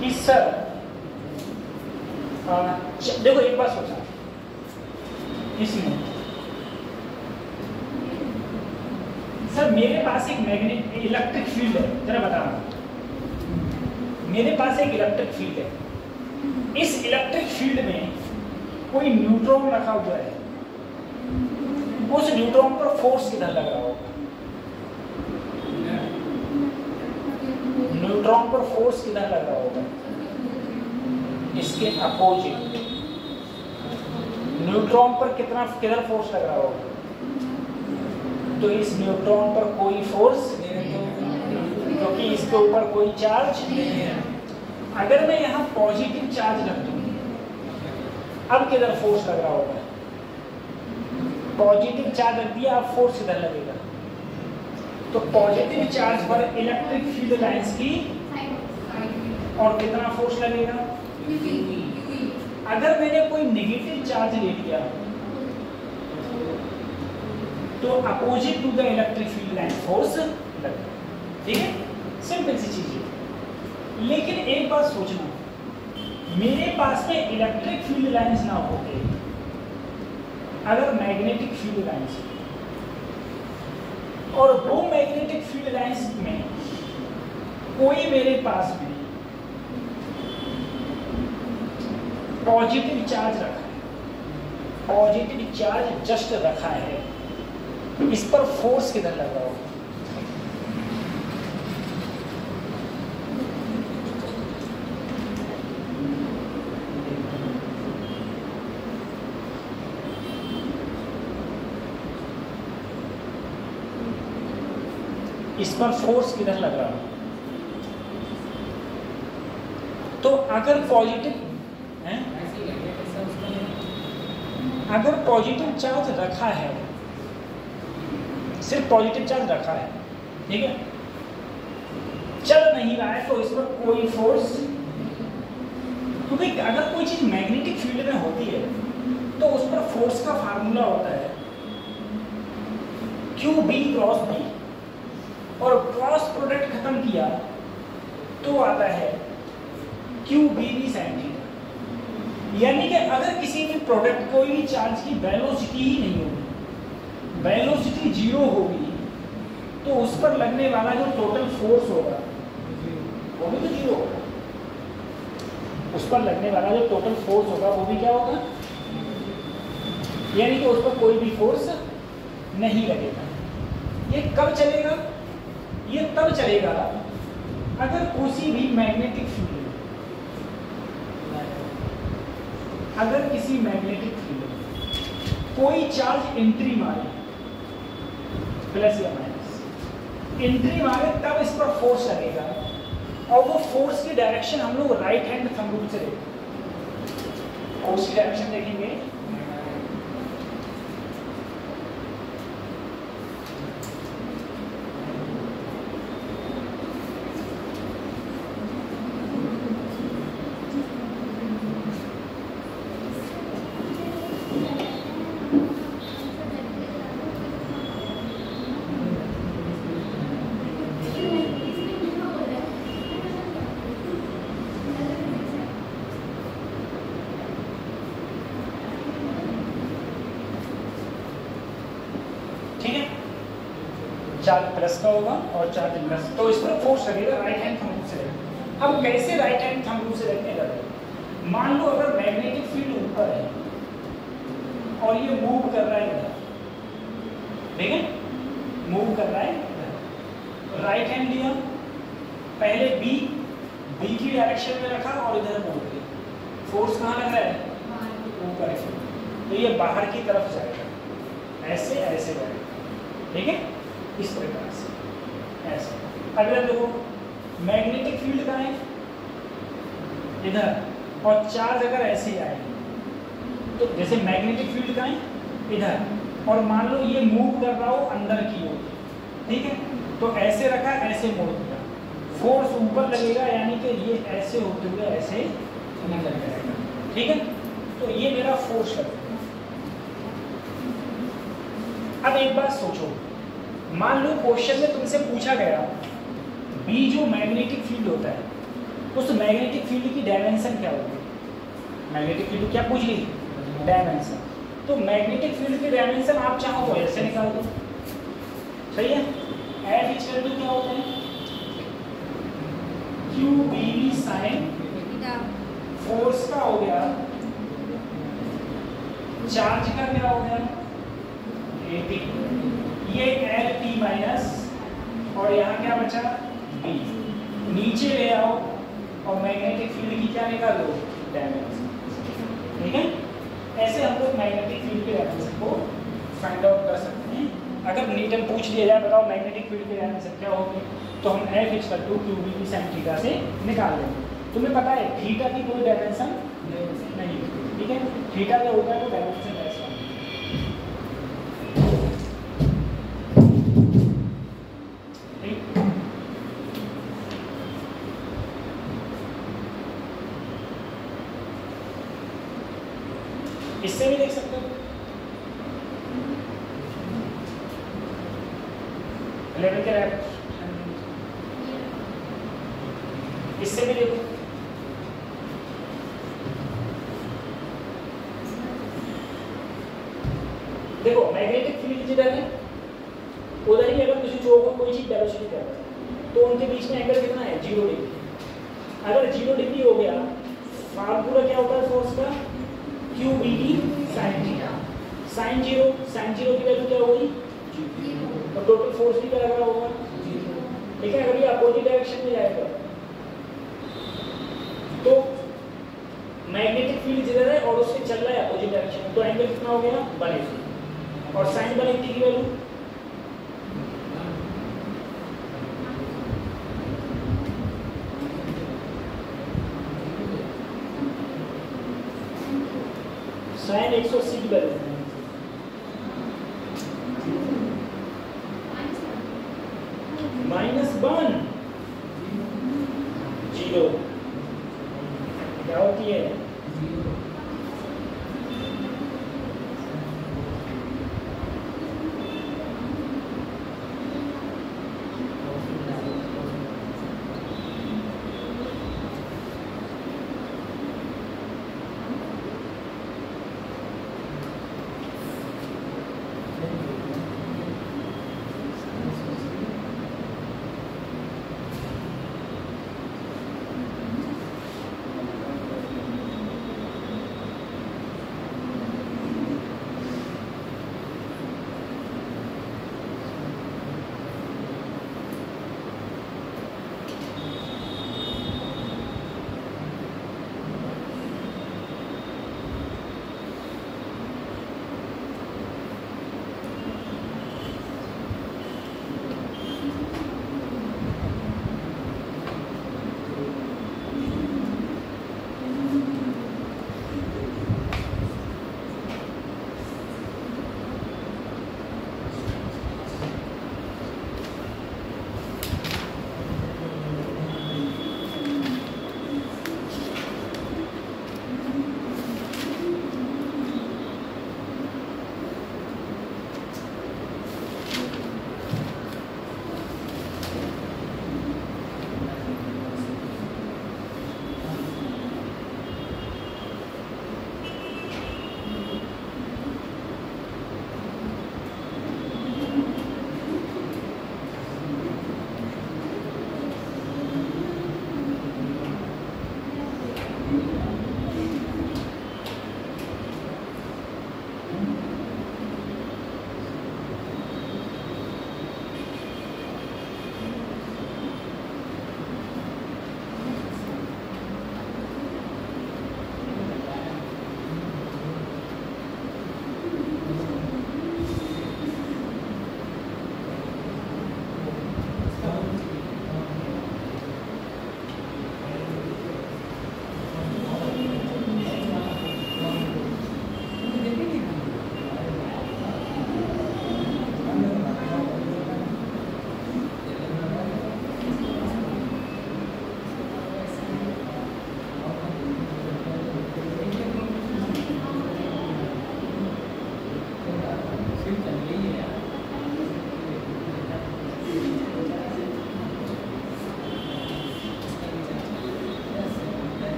कि सर देखो एक बात सोचा, इसमें सर मेरे पास एक मैग्नेटिक इलेक्ट्रिक फील्ड है, जरा बता रहा हूँ, मेरे पास एक इलेक्ट्रिक फील्ड है, इस इलेक्ट्रिक फील्ड में कोई न्यूट्रॉन रखा हुआ है, उस न्यूट्रॉन पर फोर्स किधर लग रहा होगा? न्यूट्रॉन पर फोर्स किधर लग रहा होगा? इसके अपोजिट। न्यूट्रॉन पर किधर फोर्स लग रहा होगा? तो इस न्यूट्रॉन पर कोई फोर्स, क्योंकि इसके ऊपर कोई चार्ज नहीं है। अगर मैं यहाँ पॉजिटिव चार्ज रख दूँ, अब किधर फोर्स लग रहा होगा? पॉजिटिव चार्ज रख दिया, अब फोर्स किधर लगेगा? तो पॉजिटिव चार्ज पर इलेक्ट्रिक फील्ड लाइंस की और कितना फोर्स लगेगा? अगर मैंने कोई नेगेटिव चार्ज ले लिया तो opposite to the electric field line force लगेगा। ठीक है, सिंपल सी चीज है। लेकिन एक बात सोचना, मेरे पास में इलेक्ट्रिक फील्ड लाइंस ना होते, अगर मैग्नेटिक फील्ड लाइंस, और वो मैग्नेटिक फील्ड लाइंस में कोई मेरे पास में पॉजिटिव चार्ज रखा है, पॉजिटिव चार्ज जस्ट रखा है, इस पर फोर्स किधर लग रहा होगा? इस पर फोर्स किधर लग रहा है? तो अगर पॉजिटिव है, अगर पॉजिटिव चार्ज रखा है, सिर्फ पॉजिटिव चार्ज रखा है, ठीक है, चल नहीं रहा है, तो इस पर कोई फोर्स, क्योंकि अगर कोई चीज मैग्नेटिक फील्ड में होती है तो उस पर फोर्स का फार्मूला होता है क्यू बी क्रॉस बी, और क्रॉस प्रोडक्ट खत्म किया तो आता है Q B B sine theta. यानी कि अगर किसी भी प्रोडक्ट, कोई भी चार्ज की वेलोसिटी ही नहीं होगी, वेलोसिटी जीरो होगी, तो उस पर लगने वाला जो टोटल फोर्स होगा वो भी तो जीरो होगा। उस पर लगने वाला जो टोटल फोर्स होगा वो भी क्या होगा? यानी कि उस पर कोई भी फोर्स नहीं लगेगा। ये कब चलेगा? ये तब चलेगा अगर किसी भी मैग्नेटिक फील्ड, अगर किसी मैग्नेटिक फील्ड में कोई चार्ज एंट्री मारे, प्लस या माइनस, एंट्री मारे तब इस पर फोर्स लगेगा, और वो फोर्स की डायरेक्शन हम लोग राइट हैंड थंब रूल से देखेंगे। फोर्स की डायरेक्शन देखेंगे, चार्ज प्लस का होगा और चार्ज प्लस, तो इस पर फोर्स लगेगा राइट हैंड थंब रूल से लगेगा। अब कैसे राइट हैंड थंब रूल से लगने लगा? मान लो अगर मैग्नेटिक फील्ड ऊपर है और ये मूव कर रहा है इधर, ठीक है, मूव कर रहा है इधर, राइट हैंड लिया, पहले बी की डायरेक्शन में रखा और इधर मूव किया, फोर्स कहाँ लग रहा है? ऊपर है, तो ये बाहर की तरफ जाएगा, ऐसे ऐसे जाएगा, ठीक है, इस प्रकार से ऐसे। अगर देखो मैग्नेटिक फील्ड का है इधर, और चार्ज अगर ऐसे आए, तो जैसे मैग्नेटिक फील्ड का है इधर, और मान लो ये मूव कर रहा हो अंदर की ओर, ठीक है, तो ऐसे रखा, ऐसे मोड़ दिया, फोर्स ऊपर लगेगा, यानी कि ये ऐसे होते हुए ऐसे निकल जाएगा, ठीक है, तो ये मेरा फोर्स लगेगा। अब एक बात सोचो, मान लो क्वेश्चन में तुमसे पूछा गया बी जो मैग्नेटिक फील्ड होता है, उस मैग्नेटिक फील्ड की डायमेंशन क्या होगी? मैग्नेटिक फील्ड क्या पूछ ली? डायमेंशन। तो मैग्नेटिक फील्ड की डायमेंशन आप चाहो तो ऐसे निकाल दो, सही है। एफ इक्वल टू क्या होता है? Q B V sine force का हो गया, चार्ज का क्या हो गया एटी, ये एल टी माइनस, और यहाँ क्या बचा बी। नीचे ले आओ और मैग्नेटिक फील्ड की क्या निकालो डायमेंशन। ठीक है, ऐसे हम लोग मैग्नेटिक फील्ड के डायमेंशन को फाइंड आउट कर सकते हैं। अगर न्यूटन पूछ लिया जाए बताओ मैग्नेटिक फील्ड के डायमेंशन क्या होंगे, तो हम F equal to Q B sine theta से निकाल लेंगे। तुम्हें पता है थीटा की कोई डायमेंशन नहीं, ठीक है, थीटा क्या होता है वो डायमेंशन ऐसा। इससे भी देख सकते हो, लेवल के रैप, इससे भी देखो, देखो मैग्नेटिक फील्ड जिधर है उधर ही अगर किसी चौक को कोई चीज वेलोसिटी कर रहा है तो उनके बीच में एंगल कितना है 0 डिग्री। अगर 0 डिग्री हो गया फार्मूला क्या होता है फोर्स का Q B T sine theta, sine zero की वैल्यू क्या होगी और टोटल फोर्स भी क्या लग रहा होगा 0। ठीक है, अगर ये अपोजिट डायरेक्शन में जाएगा तो मैग्नेटिक फील्ड जिधर है और उससे चल रहा है अपोजिट डायरेक्शन में, तो एंगल कितना हो गया 180, और साइन 180 की वैल्यू साइन 180 की वैल्यू -1 0 क्या होती है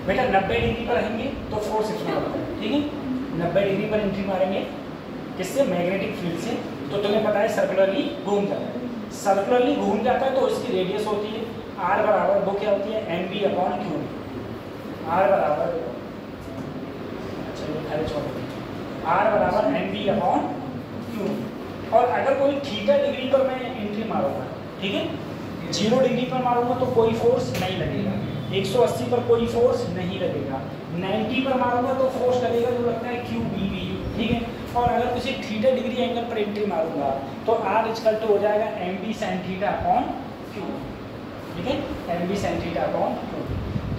बेटा 90 डिग्री पर रहेंगे तो फोर्स इतना होता है, ठीक है। 90 डिग्री पर एंट्री मारेंगे किससे, मैग्नेटिक फील्ड से, तो तुम्हें पता है सर्कुलरली घूम जाता है। सर्कुलरली घूम जाता है तो इसकी रेडियस होती है आर बराबर, वो क्या होती है, M B upon Q. R बराबर, आर बराबर एम बी अपॉन क्यू। और अगर कोई थीटा डिग्री पर मैं एंट्री मारूंगा, ठीक है, 0 डिग्री पर मारूंगा तो कोई फोर्स नहीं लगेगा, 180 पर कोई फोर्स नहीं लगेगा, 90 पर मारूंगा तो फोर्स लगेगा जो लगता है क्यू बी बी, ठीक है। और अगर किसी थीटा डिग्री एंगल पर एंट्री मारूंगा तो आर इक्वल टू हो जाएगा M B sine theta upon Q, ठीक है, M B sine theta upon Q.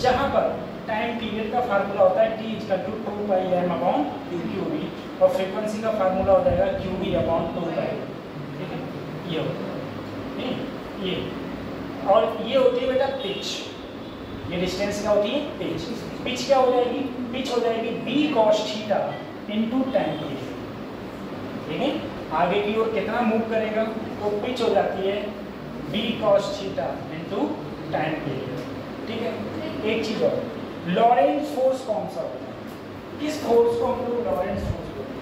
जहाँ पर टाइम पीरियड का फार्मूला होता है T equal to 2 pi M upon Q B, और फ्रीक्वेंसी का फार्मूला हो जाएगा क्यू बी अपॉन 2 पाई, ठीक है। ये होता है, ये और ये होती है बेटा पिच, ये डिस्टेंस क्या होती है, पिच। पिच क्या हो जाएगी, पिच हो जाएगी B cos theta into time period, ठीक है। आगे की ओर कितना मूव करेगा तो पिच हो जाती है B cos theta into time period, ठीक है। एक चीज और, लॉरेंस फोर्स कौन सा होता है, किस फोर्स को हम लोग लॉरेंस फोर्स बोलते हैं?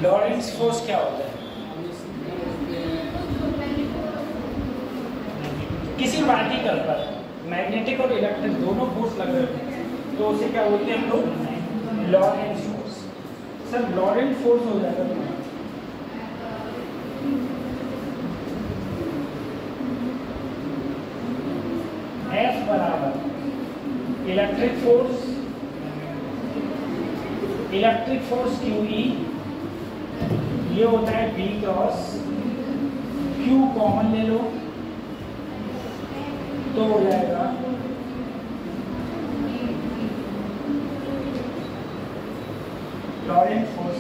लॉरेंस फोर्स क्या होता है, किसी पार्टिकल पर मैग्नेटिक और इलेक्ट्रिक दोनों फोर्स लग रहे हैं तो उसे क्या बोलते हैं हम लोग, Lawrence force. Sir Lawrence force हो जाएगा F बराबर इलेक्ट्रिक फोर्स QE, ये होता है B क्रॉस Q, कॉमन ले लो तो हो जाएगा लॉरेंट फोर्स,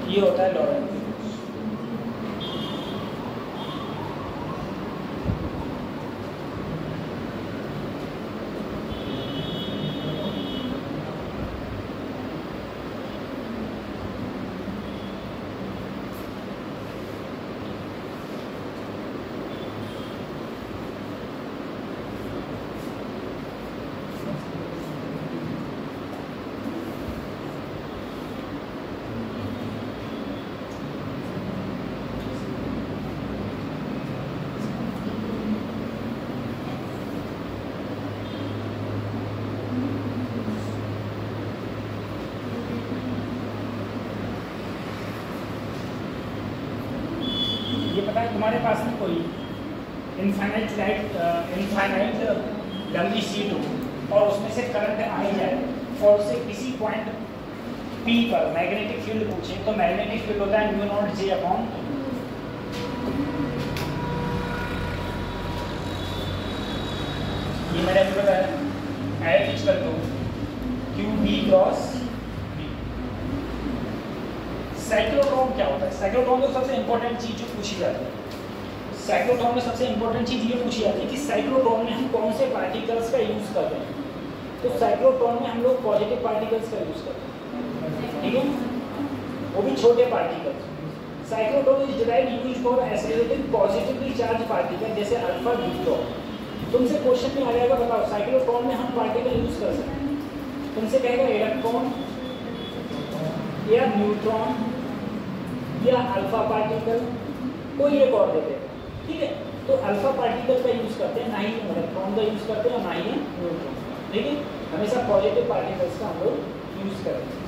ये होता है लॉरेंट फोर्स। तुम्हारे पास में कोई इनफाइनाइट लंबी शीट हो और उसमें से करंट आ ही जाए और उससे किसी पॉइंट P पर मैग्नेटिक फील्ड पूछे तो मैग्नेटिक फील्ड होता है म्यू नॉट J अपॉन, ये मैंने आपको बताया F equal to Q B cross B। Cyclotron क्या होता है, साइक्लोट्रॉन तो सबसे इंपॉर्टेंट चीज जो पूछी जाती है, साइक्लोट्रॉन में सबसे इंपॉर्टेंट चीज ये पूछी जाती है कि साइक्लोट्रॉन में हम कौन से पार्टिकल्स का यूज करते हैं। तो साइक्लोट्रॉन में हम लोग पॉजिटिव पार्टिकल्स का यूज करते हैं, ठीक है, वो भी छोटे particles. Cyclotron is direct used for accelerating positively charge particle जैसे अल्फा न्यूट्रॉन। तुमसे क्वेश्चन में आ जाएगा, बताओ साइक्लोट्रॉन में हम पार्टिकल यूज कर सकते हैं, तुमसे कहेगा इलेक्ट्रॉन या न्यूट्रॉन या अल्फा पार्टिकल, कोई एक और देते हैं, ठीक है। तो अल्फा पार्टिकल का यूज करते हैं, ना ही इलेक्ट्रॉन का यूज करते हैं और ना ही न्यूट्रॉन, ठीक है। हमेशा पॉजिटिव पार्टिकल्स का हम लोग यूज करते हैं।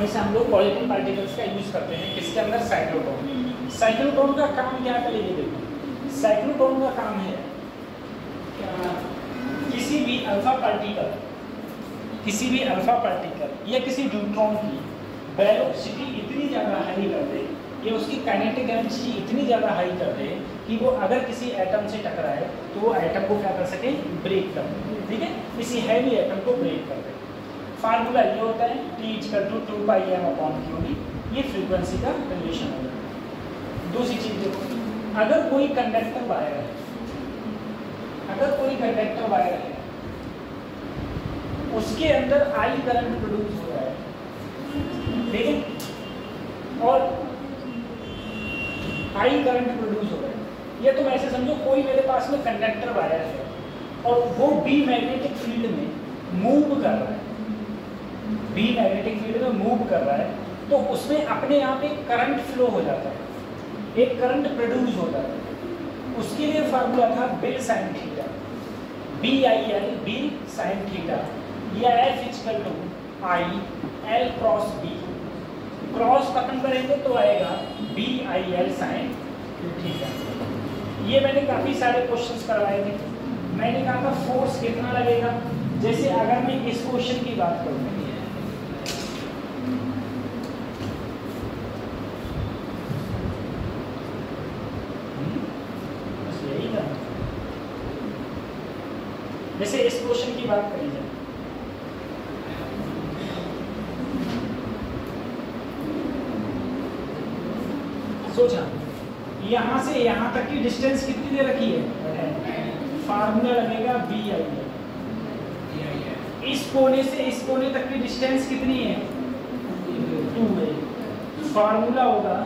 हमेशा हम लोग पॉजिटिव पार्टिकल्स का यूज करते हैं किसके अंदर, साइक्लोट्रॉन। साइक्लोट्रॉन का काम क्या है, ये देखो साइक्लोट्रॉन का काम है किसी भी अल्फा पार्टिकल या किसी न्यूट्रॉन की वेलोसिटी इतनी ज़्यादा हाई कर दे या उसकी काइनेटिक एनर्जी इतनी ज़्यादा हाई कर दे कि वो अगर किसी एटम से टकराए तो वो एटम को क्या कर सके, ब्रेक कर दे। ठीक है, किसी हैवी एटम को ब्रेक कर दे। फार्मूला ये होता है T=2πm/क्यू। ये फ्रीक्वेंसी का रिलेशन होगा। दूसरी चीज़ देखो, अगर कोई कंडक्टर वायर है, उसके अंदर आई करंट प्रोड्यूस हो रहा है, ठीक है, और आई करंट प्रोड्यूस हो रहा है, ये तुम ऐसे समझो कोई मेरे पास में कंडक्टर वायर है और वो बी मैग्नेटिक फील्ड में मूव कर रहा है, तो उसमें अपने आप एक करंट फ्लो हो जाता है, एक करंट प्रोड्यूस होता है। उसके लिए फार्मूला था bill sine theta, BIL sine theta, या F=I L × B। क्रॉस खत्म करेंगे तो आएगा BIL साइन थीटा। ये मैंने काफ़ी सारे क्वेश्चंस करवाए थे। मैंने कहा था फोर्स कितना लगेगा, जैसे अगर मैं इस क्वेश्चन की बात करूँ, जैसे इस क्वेश्चन की बात करी जाए, सोचा यहाँ से यहाँ तक की डिस्टेंस कितनी दे रखी है, फार्मूला लगेगा BIL। इस कोने से इस कोने तक की डिस्टेंस कितनी है, 2 है, फार्मूला होगा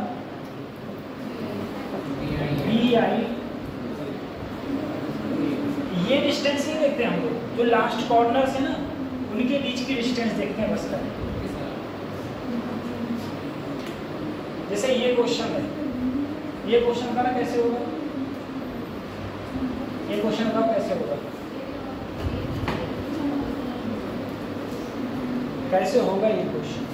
BI। ये डिस्टेंस नहीं देखते हम लोग, जो लास्ट कॉर्नर है ना उनके बीच की डिस्टेंस देखते हैं बस का। जैसे ये क्वेश्चन है, ये क्वेश्चन का ना कैसे होगा, ये क्वेश्चन का कैसे होगा, कैसे होगा ये क्वेश्चन,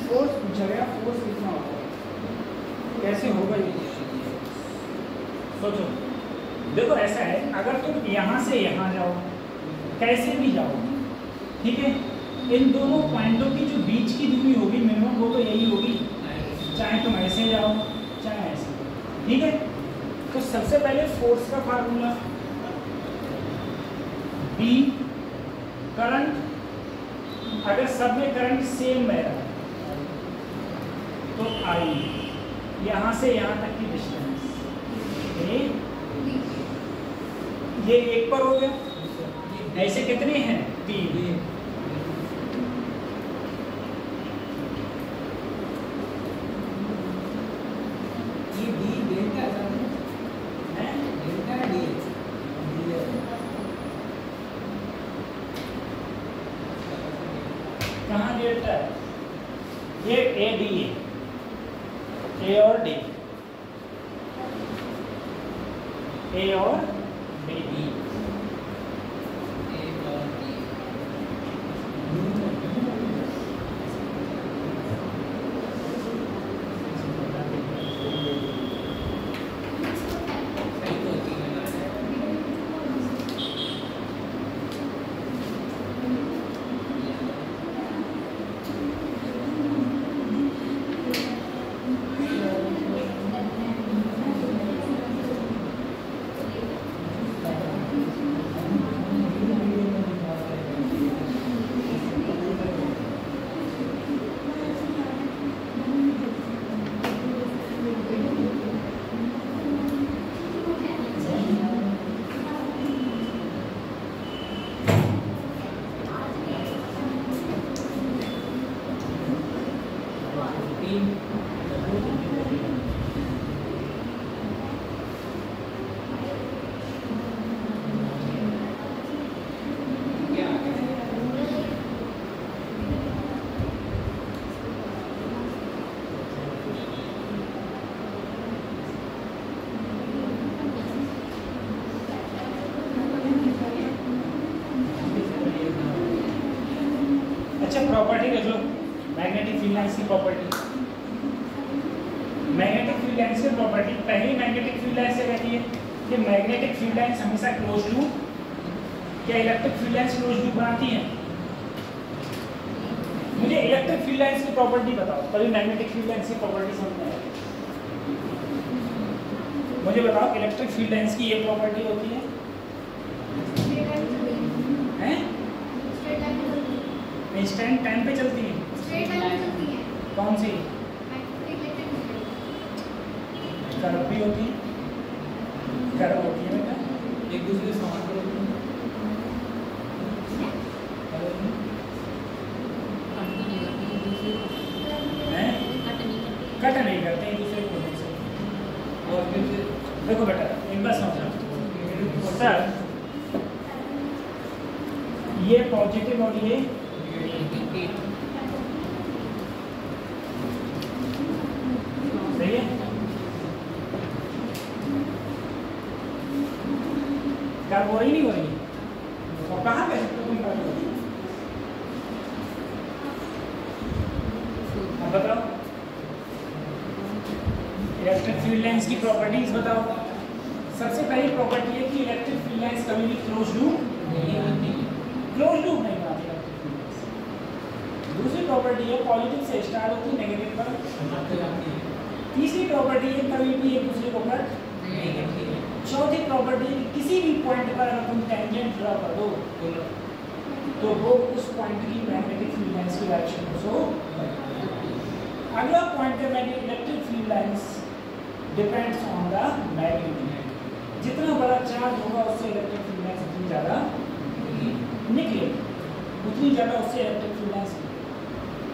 फोर्स पूछा गया, फोर्स कितना होगा, कैसे होगा ये, सोचो। देखो ऐसा है, अगर तुम यहाँ से यहाँ जाओ, कैसे भी जाओ, ठीक है, इन दोनों पॉइंटों की जो बीच की दूरी होगी मिनिमम वो तो यही होगी, चाहे तुम ऐसे जाओ चाहे ऐसे, ठीक है। तो सबसे पहले फोर्स का फार्मूला B करंट, अगर सब में करंट सेम बह रहा है तो I, यहाँ से यहाँ तक की डिस्टेंस, ये 1 पर हो गया, ऐसे कितने हैं 3, ये D डेल्टा है, डेल्टा D कहाँ डेल्टा है, ये AD है, A और D, A और B, प्रॉपर्टी देख लो, मैग्नेटिक फील्ड लाइंस की प्रॉपर्टी। मैग्नेटिक फील्ड लाइंस की प्रॉपर्टी, पहली मैग्नेटिक फील्ड लाइंस से कहती है कि मैग्नेटिक फील्ड लाइंस हमेशा क्लोज लूप, क्या electric field lines close loop बनाती हैं? मुझे इलेक्ट्रिक फील्ड लाइंस की प्रॉपर्टी बताओ, तभी मैग्नेटिक फील्ड लाइंस की प्रॉपर्टी समझ में आएगी। मुझे बताओ इलेक्ट्रिक फील्ड लाइंस की ये प्रॉपर्टी होती है हैं? इंस्टेंट टाइम पे चलती है। कौन सी? कर्व भी होती है, कर्व होती है बेटा, एक दूसरे से समांतर होते हैं। कट नहीं करते एक दूसरे को से। और फिर देखो बेटा एक बार समझो सर, ये पॉजिटिव और ये सही है। कर्व हो रही नहीं हो रही? और कहाँ कह सकते हो तुम कर्व हो रही? अब बताओ इलेक्ट्रिक फील्ड लाइंस की प्रॉपर्टीज बताओ। सबसे पहली प्रॉपर्टी है कि इलेक्ट्रिक फील्ड लाइंस कभी भी क्लोज लूप नहीं बनाती। दूसरी प्रॉपर्टी है पॉजिटिव से स्टार्ट होती है, नेगेटिव पर। तीसरी प्रॉपर्टी है कभी भी एक दूसरे को कट नहीं करती है। चौथी प्रॉपर्टी है किसी भी पॉइंट पर अगर तुम टेंजेंट ड्रा कर दो तो वो उस पॉइंट की मैग्नेटिक फील्ड लाइंस की डायरेक्शन को शो करता है। अगला पॉइंट है magnetic electric field lines depends on the magnitude. जितना बड़ा चार्ज होगा उससे इलेक्ट्रिक फील्ड लाइंस उतनी ज़्यादा निकलेगी, उतनी ज़्यादा उससे इलेक्ट्रिक फील्ड लाइंस।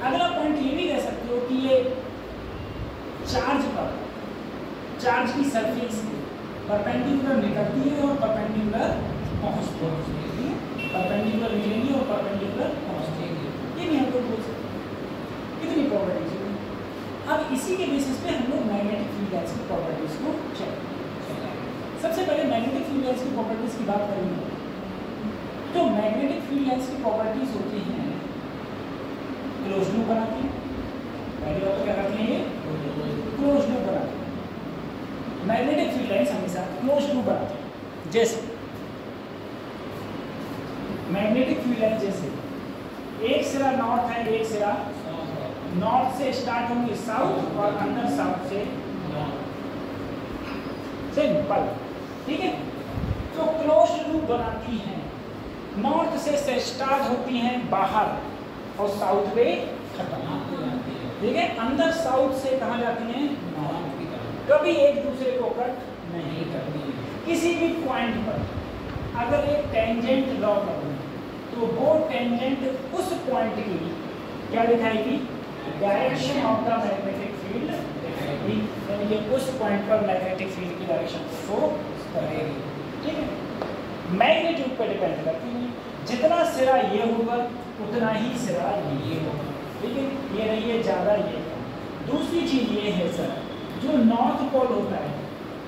अगला पॉइंट ये भी कह सकते हो कि ये चार्ज पर, चार्ज की सरफेस परपेंडिकुलर निकलती है और परपेंडिकुलर पहुँचती है, परपेंडिकुलर निकलेंगी और परपेंडिकुलर पहुँचती है। ये भी हम लोग बोल सकते। कितनी प्रॉपर्टीज है। अब इसी के बेसिस पे हम लोग मैग्नेटिक फील्ड लाइंस की प्रॉपर्टीज को चेक करेंगे। सबसे पहले मैग्नेटिक फील्ड लाइंस की प्रॉपर्टीज की बात करेंगे तो मैग्नेटिक फील्ड लाइंस की प्रॉपर्टीज होती हैं क्लोज लूप बनाती है। पहली बात तो क्या करती है, ये क्लोज लूप बनाती है। मैग्नेटिक फील्ड लाइंस हमेशा क्लोज लूप बनाती है। जैसे मैग्नेटिक फील्ड लाइन, जैसे एक सिरा नॉर्थ है, एक सिरा नॉर्थ से स्टार्ट होंगे साउथ और अंदर साउथ से सिंपल, ठीक है। तो क्लोज लूप बनाती हैं, नॉर्थ से स्टार्ट होती हैं बाहर और साउथ पे खत्म, ठीक है। अंदर साउथ से कहाँ जाती हैं, कभी एक दूसरे को कट नहीं करती। किसी भी पॉइंट पर अगर एक टेंजेंट ड्रॉ करूँ तो वो टेंजेंट उस पॉइंट की क्या दिखाएगी, direction of the magnetic field दिखाएगी, यानी कि उस पॉइंट पर मैग्नेटिक फील्ड की डायरेक्शन को शो करेगी, ठीक है। मैग्नीट्यूड पर डिपेंड करती है, जितना सिरा ये होगा उतना ही सिरा ये होगा, ठीक है। ये नहीं है ज़्यादा ये। दूसरी चीज़ ये है सर, जो नॉर्थ पोल होता है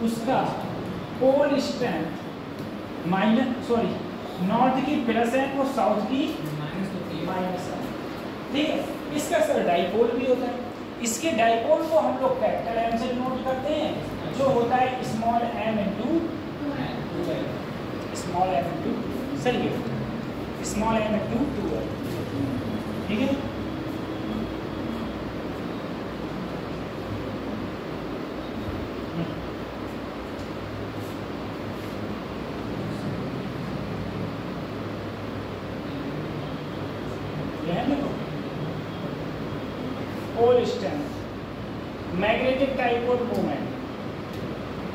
उसका पोल स्ट्रेंथ नॉर्थ की प्लस है और साउथ की माइनस है, ठीक है। इसका सर डाइपोल भी होता है। इसके डाइपोल को हम लोग कैपिटल एम से नोट करते हैं, जो होता है small M into small M into सही है, स्मॉल एम इंटू 2, ठीक है। Pole strength, magnetic dipole moment,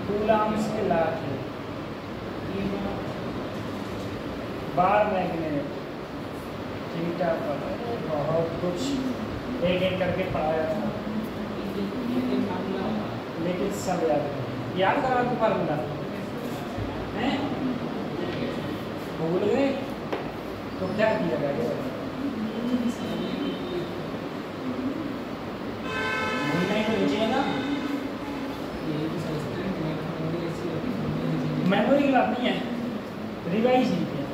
Coulomb's के लॉ है, बार मैग्नेट, थीटा पर बहुत कुछ एक एक करके पढ़ाया था, लेकिन सब याद करा तो फार्मूला है, भूल गए तो क्या किया जाएगा, मेमोरी की बात नहीं है, रिवाइज नहीं किया,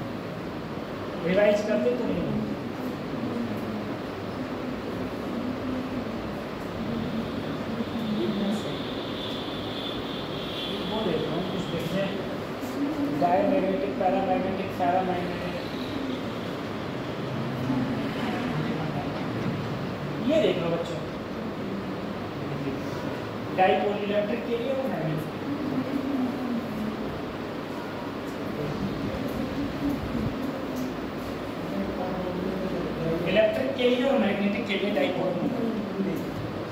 रिवाइज करते तो नहीं। Diamagnetic, paramagnetic, ferromagnetic. ये देख लो बच्चों, डाइपोल इलेक्ट्रिक के लिए और मैग्नेटिक। इलेक्ट्रिक के लिए और मैग्नेटिक के लिए डाइपोल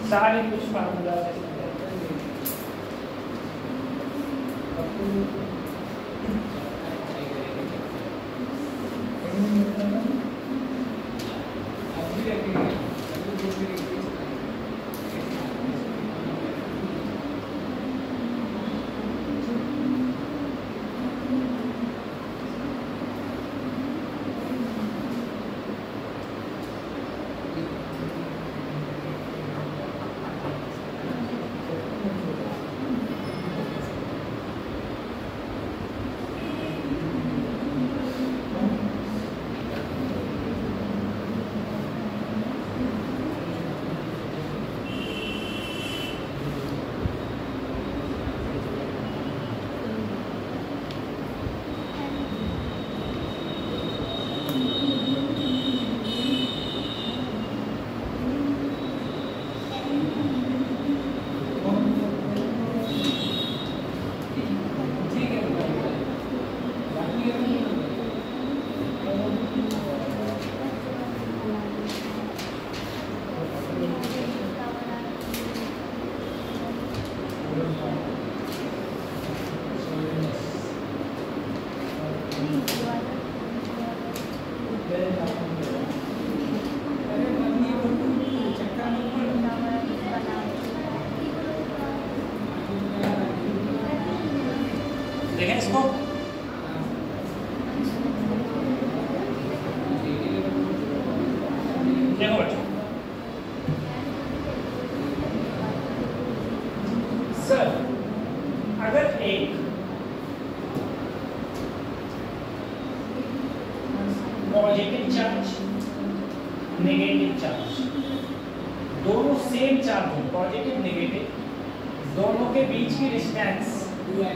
सारे कुछ फार्मूला देखें इसको। देखो बच्चों, सर अगर एक पॉजिटिव चार्ज, नेगेटिव चार्ज, दोनों सेम चार्ज हो, पॉजिटिव नेगेटिव, दोनों के बीच की डिस्टेंस 2 है,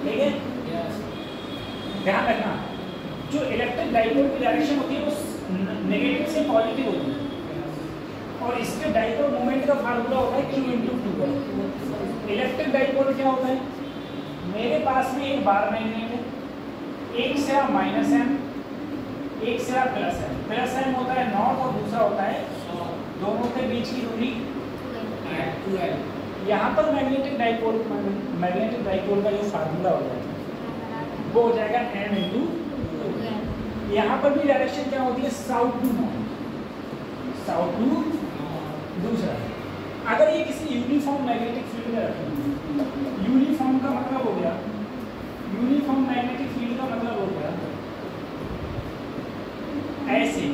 ठीक है? ध्यान रखना, जो इलेक्ट्रिक डाइपोल की डायरेक्शन होती है वो नेगेटिव से पॉजिटिव होती है और इसके डाइपोल मोमेंट का फार्मूला होता है Q × 2। इलेक्ट्रिक डाइपोल क्या होता है? मेरे पास में एक बार मैग्नेट है, एक सिरा -m, एक सिरा +m होता है नॉर्थ और दूसरा होता है, दोनों के बीच की दूरी 2l। यहाँ पर मैग्नेटिक डाइपोल का जो फार्मूला हो जाएगा वो हो जाएगा m × 2। यहाँ पर भी डायरेक्शन क्या होती है? South to north, south to दूसरा। अगर ये किसी यूनिफॉर्म मैग्नेटिक फील्ड में रखें, यूनिफॉर्म का मतलब हो गया, यूनिफॉर्म मैग्नेटिक फील्ड का मतलब हो गया ऐसे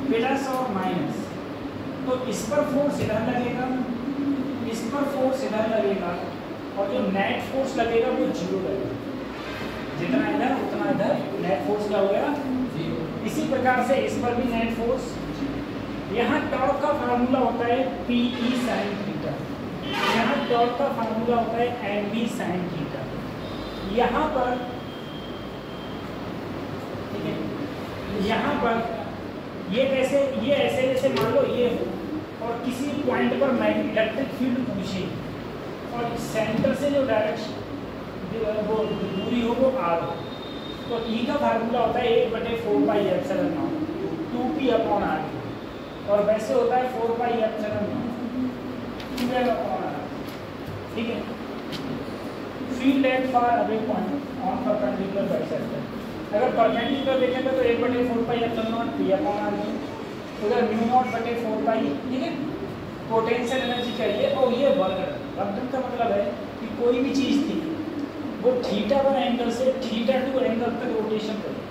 प्लस और माइनस, तो इस पर फोर्स इधर लगेगा, इस पर फोर्स इधर लगेगा और जो नेट फोर्स लगेगा वो 0 लगेगा, जितना इधर उतना इधर नेट फोर्स क्या हो गया 0। इसी प्रकार से इस पर भी नेट फोर्स, यहाँ टॉर्क का फार्मूला होता है PE sin थीटा, यहाँ टॉर्क का फार्मूला होता है MB sin थीटा। यहाँ पर ठीक है, यहाँ पर ये कैसे, ये ऐसे जैसे मान लो ये हो और किसी पॉइंट पर इलेक्ट्रिक फील्ड पूछे और सेंटर से जो डायरेक्शन वो दूरी हो वो R हो, तो E का फार्मूला होता है 1/4πε0 2p/r, और वैसे होता है 4πε0 2l/r। ठीक है, field at far away point on perpendicular bisector. अगर परपेंडिकुलर देखेंगे तो 1/4πε0 p/r है, उधर μ0/4π। ठीक है, पोटेंशियल एनर्जी चाहिए और ये वर्क डन का मतलब है कि कोई भी चीज़ थी वो θ1 एंगल से θ2 एंगल तक रोटेशन करे।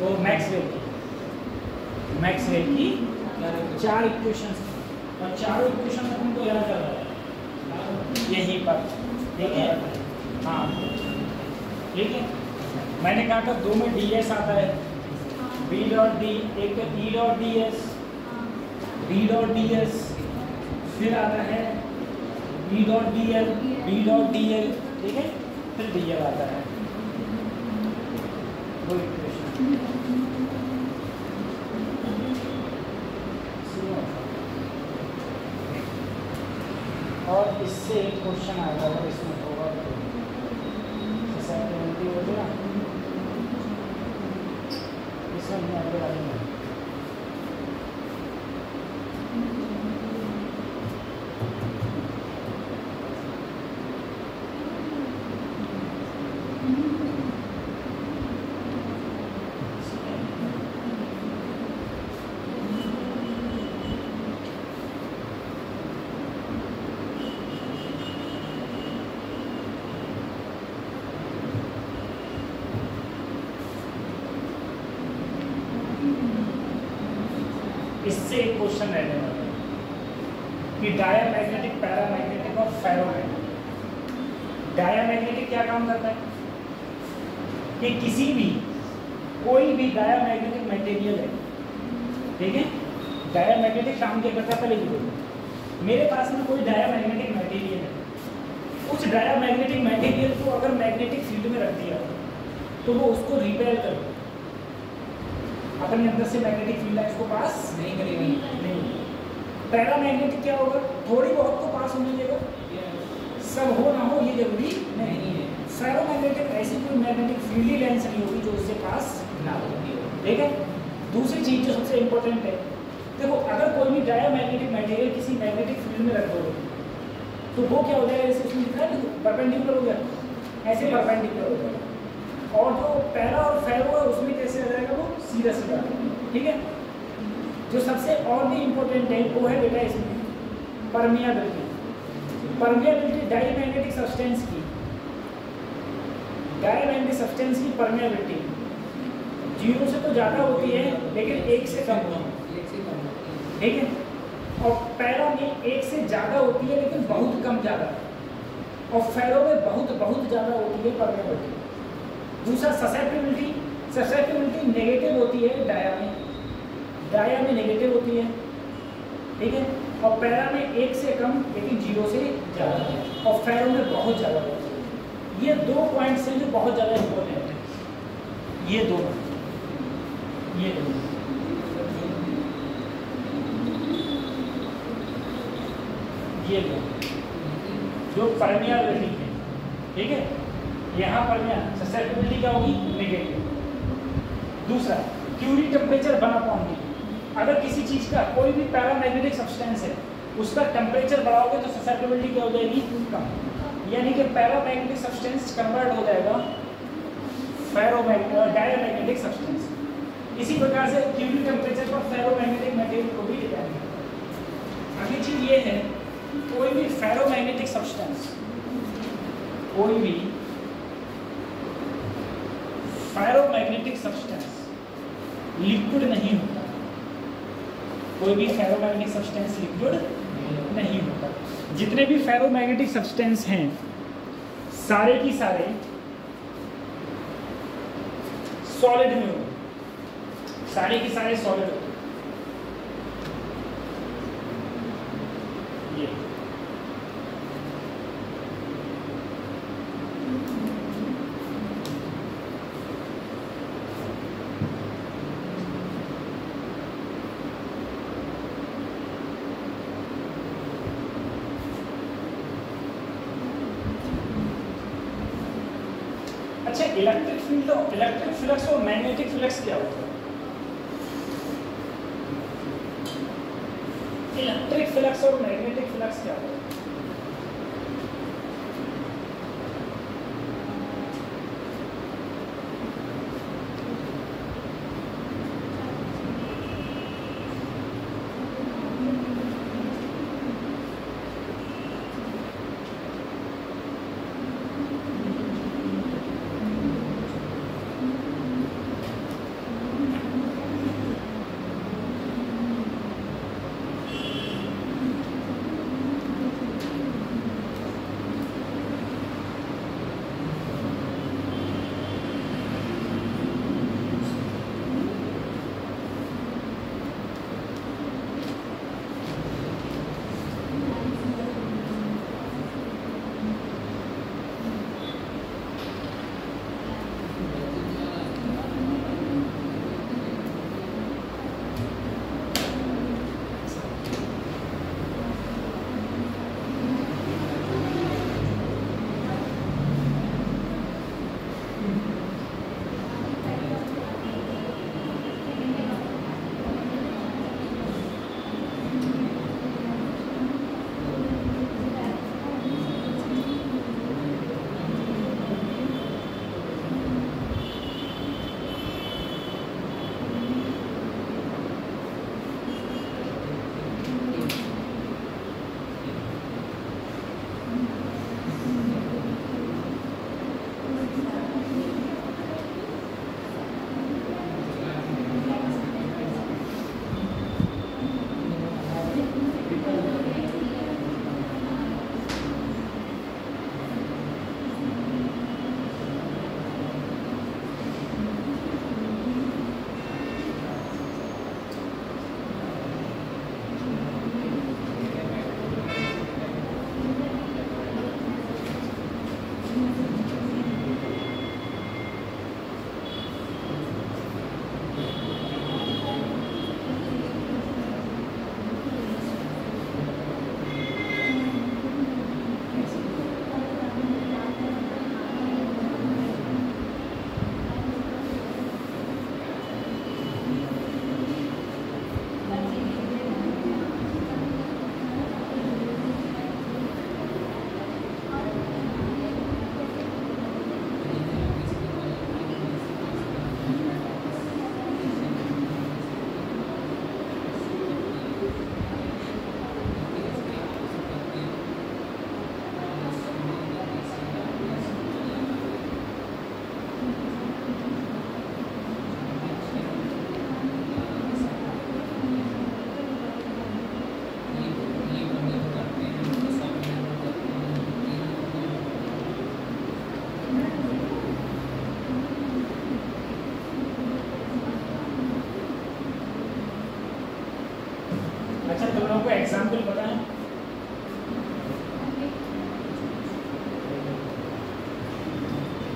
वो मैक्सवेल की 4 इक्वेशंस, और चारों इक्वेशन तुमको याद करना है यहीं पर, ठीक है। हाँ ठीक है, मैंने कहा था 2 में ds आता है, b डॉट डी, एक तो e dot ds, b dot ds, फिर आता है e dot dl, b dot dl, ठीक है, फिर dl आता है। दो इक्वेशन, और इससे एक क्वेश्चन आएगा अगर इसमें होगा तो सैटिस्फैक्टरी हो गया, इसमें नहीं आगे डालेंगे। इससे एक क्वेश्चन रहने वाला है कि डायामैग्नेटिक, पैरामैग्नेटिक और फेरोमैग्नेटिक। डायामैग्नेटिक क्या काम करता है कि किसी भी कोई भी डायामैग्नेटिक मटेरियल है, ठीक है, डायामैग्नेटिक काम क्या करता है पहले ये बोलो। मेरे पास में कोई डायामैग्नेटिक मटेरियल है, उस डायामैग्नेटिक मटेरियल को अगर मैग्नेटिक फील्ड में रख दिया तो वो उसको रिपेल कर अपने अंदर से मैग्नेटिक फील्ड लाइन्स को पास नहीं करेगी। नहीं। पैरामैग्नेटिक क्या होगा, थोड़ी बहुत को पास होने देगा, सब हो ना हो ये जरूरी नहीं है। फेरोमैग्नेटिक ऐसी कोई मैग्नेटिक फील्ड लाइन्स नहीं होगी जो उससे पास ना हो, ठीक है। दूसरी चीज जो सबसे इंपॉर्टेंट है, देखो अगर कोई भी डायामैग्नेटिक मटेरियल किसी मैग्नेटिक फील्ड में रख दोगे तो वो क्या हो जाएगा, जैसे उसमें लिखा है परपेंडिकुलर हो गया, ऐसे परपेंडिकुलर हो जाएगा। और जो पैरा और फेरो है उसमें कैसे आ जाएगा, वो सीधा सीधा, ठीक है। जो सबसे और भी इम्पोर्टेंट है वो है बेटा इसमें परमियाबिलिटी। परमियाबिलिटी डायमैग्नेटिक सब्सटेंस की, डायमैग्नेटिक सब्सटेंस की परमियाबिलिटी 0 से तो ज़्यादा होती है लेकिन 1 से कम होती है, ठीक है। और पैरा में 1 से ज़्यादा होती है लेकिन बहुत कम ज़्यादा, और फेरो में बहुत ज़्यादा होती है परमियाबिलिटी। दूसरा ससेप्टिबिलिटी, ससेप्टिबिलिटी नेगेटिव होती है डाया में नेगेटिव होती है, ठीक है। और पैरा में 1 से कम लेकिन 0 से ज़्यादा है, और फेरो में बहुत ज़्यादा होती है। ये 2 पॉइंट्स हैं जो बहुत ज़्यादा इम्पोर्टेंट है, ये दो। जो परमियाबिलिटी है, ठीक है, यहाँ पर ससेप्टिबिलिटी क्या होगी, नेगेटिव। दूसरा क्यूरी टेम्परेचर बना क्वांटिटी, अगर किसी चीज़ का कोई भी पैरामैग्नेटिक सब्सटेंस है उसका टेम्परेचर बढ़ाओगे तो ससेप्टिबिलिटी क्या हो जाएगी, कम। यानी कि पैरामैग्नेटिक सब्सटेंस कन्वर्ट हो जाएगा डायमैग्नेटिक सब्सटेंस। इसी प्रकार से क्यूरी टेम्परेचर पर फेरोमैग्नेटिक मटेरियल को भी डिपेंड करता है। अगली चीज़ ये है, कोई भी फेरोमैग्नेटिक सब्सटेंस, कोई भी फेरोमैग्नेटिक सब्सटेंस लिक्विड नहीं होता, कोई भी फेरोमैग्नेटिक सब्सटेंस लिक्विड नहीं होता। जितने भी फेरोमैग्नेटिक सब्सटेंस हैं सारे की सारे सॉलिड में होते, सारे की सारे सॉलिड होते। ये अच्छा, इलेक्ट्रिक फील्ड और इलेक्ट्रिक फ्लक्स और मैग्नेटिक फ्लक्स क्या होता है? इलेक्ट्रिक फ्लक्स और मैग्नेटिक फ्लक्स क्या होता है? अच्छा, तुम लोगों को एग्जाम्पल पता है?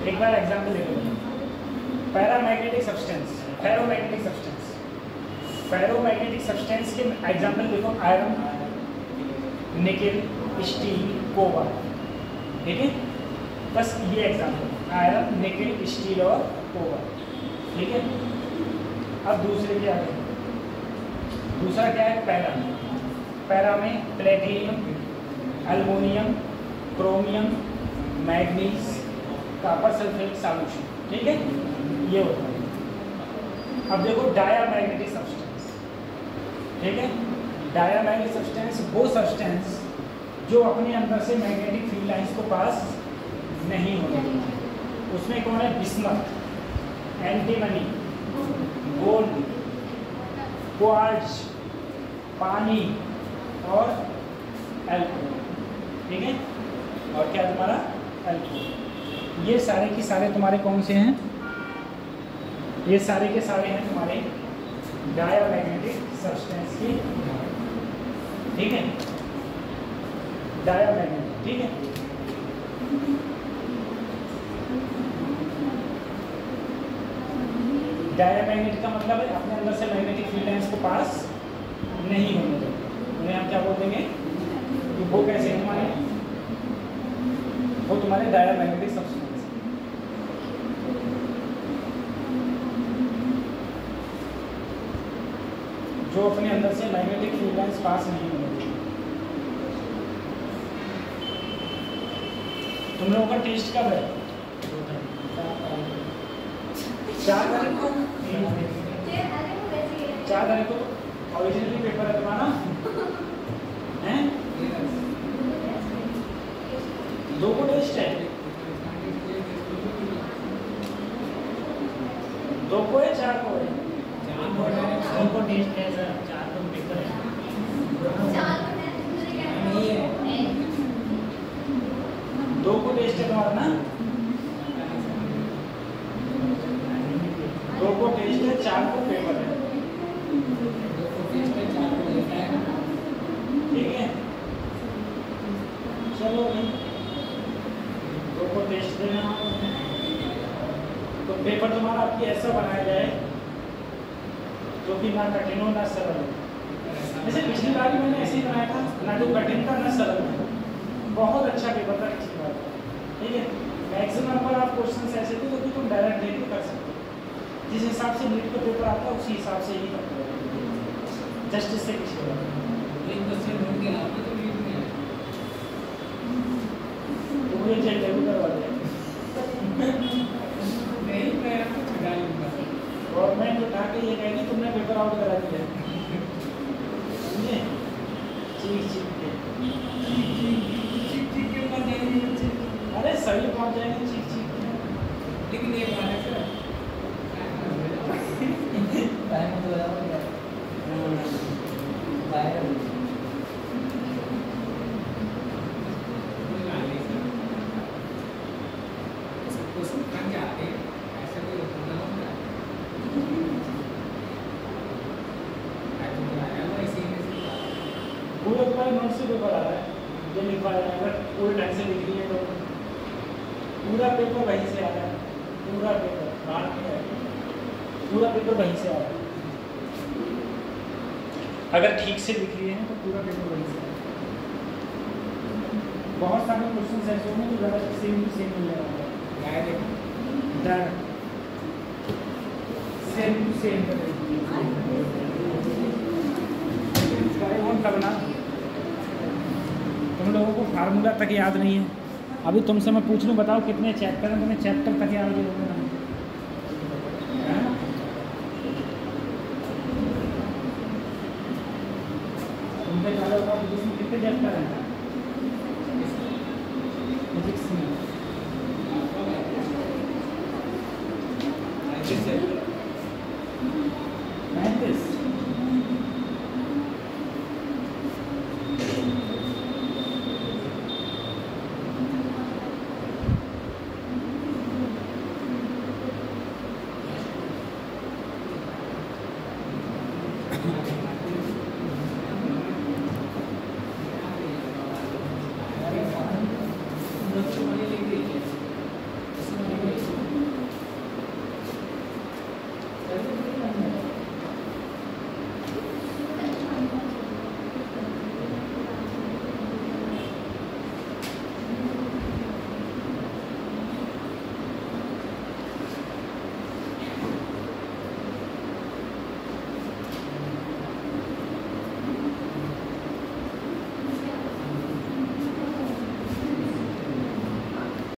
एक बार एग्जाम्पल ले लो। Paramagnetic substance, ferromagnetic substance, ferromagnetic substance के एग्जाम्पल देखो, आयरन, निकेल, स्टील, कोबाल्ट। ठीक है, बस ये एग्जाम्पल, आयरन, निकेल, स्टील और कोबाल्ट। ठीक है, अब दूसरे के आगे, दूसरा क्या है? पैरा। पैरा में platinum, aluminium, chromium, manganese, copper sulphate solution. ठीक है, ये होता है। अब देखो डायामैग्नेटिक सब्सटेंस। ठीक है, डायामैग्नेटिक सब्सटेंस वो सब्सटेंस जो अपने अंदर से मैग्नेटिक फील्ड लाइंस को पास नहीं होने देती। उसमें कौन है? बिस्मथ, एंटीमनी, गोल्ड, क्वार्ट्ज, पानी और एल्कोहल। ठीक है, और क्या तुम्हारा? एल्कोहल। ये सारे के सारे तुम्हारे कौन से हैं? ये सारे के सारे हैं तुम्हारे डायामैग्नेटिक सब्सटेंस के। ठीक है, डायामैग्नेटिक। ठीक है, डायामैग्नेटिक का मतलब है अपने अंदर से मैग्नेटिक फील्ड लाइंस को पास नहीं होने देते। उन्हें हम क्या बोल देंगे? कि वो कैसे हैं हमारे? वो तुम्हारे डायामैग्नेटिक सब्सटेंस। जो अपने अंदर से मैग्नेटिक फील्ड लाइंस पास नहीं होने देते। तुम लोगों का टेस्ट कब है? 4 तारीख को। 4 तारीख को ओरिजिनली पेपर है तुम्हारा हैं? 2 को टेस्ट है, 2 को है, 4 को है? 2 को टेस्ट है सर, 4 को पेपर है। 2 को टेस्ट है तुम्हारा ना? 2 को टेस्ट है, 4 को पेपर है। ठीक है, चलो भाई, 2 को टेस्ट देना। तो पेपर तुम्हारा आपकी ऐसा बनाया जाए जो कि ना कठिन हो ना सरल हो। जैसे पिछली बार मैंने ऐसे ही बनाया था, ना तो कठिन था ना सरल था। बहुत अच्छा पेपर था पिछली बार। ठीक है, मैक्सिमम पर आप क्वेश्चन ऐसे थे जो कि तुम डायरेक्ट देख कर सकते हो। जिस हिसाब से नीट का पेपर आता है उसी हिसाब से ही करते हो, जस्टिस से पिछले बार। मुझे चेक जरूर करवा दे। गवर्नमेंट उठा के ये कहेगी तुमने पेपर आउट करा दिया, समझे? चीख के। अरे सभी पहुंच जाएंगे चीख के। लेकिन ये बात है सर, पूरे तुम्हारे नोट से पेपर आ रहा है, ये लिखवा रहा है। अगर पूरे ढंग से लिख लिए तो पूरा पेपर वहीं से आ रहा है। पूरा पेपर बाहर नहीं है, पूरा पेपर वहीं से आ रहा है। अगर ठीक से लिख लिए हैं तो पूरा पेपर वहीं से आ रहा है। बहुत सारे क्वेश्चन ऐसे होंगे जो ज़्यादा सेम टू सेम मिल रहा है, सेम टू सेम तब ना। तुम लोगों को फार्मूला तक याद नहीं है। अभी तुमसे मैं पूछ लूँ, बताओ कितने चैप्टर हैं? तुम्हें चैप्टर तक याद नहीं होगा। तुमसे ज़्यादा होगा फिजिक्स में। कितने चैप्टर हैं फिजिक्स में? 35।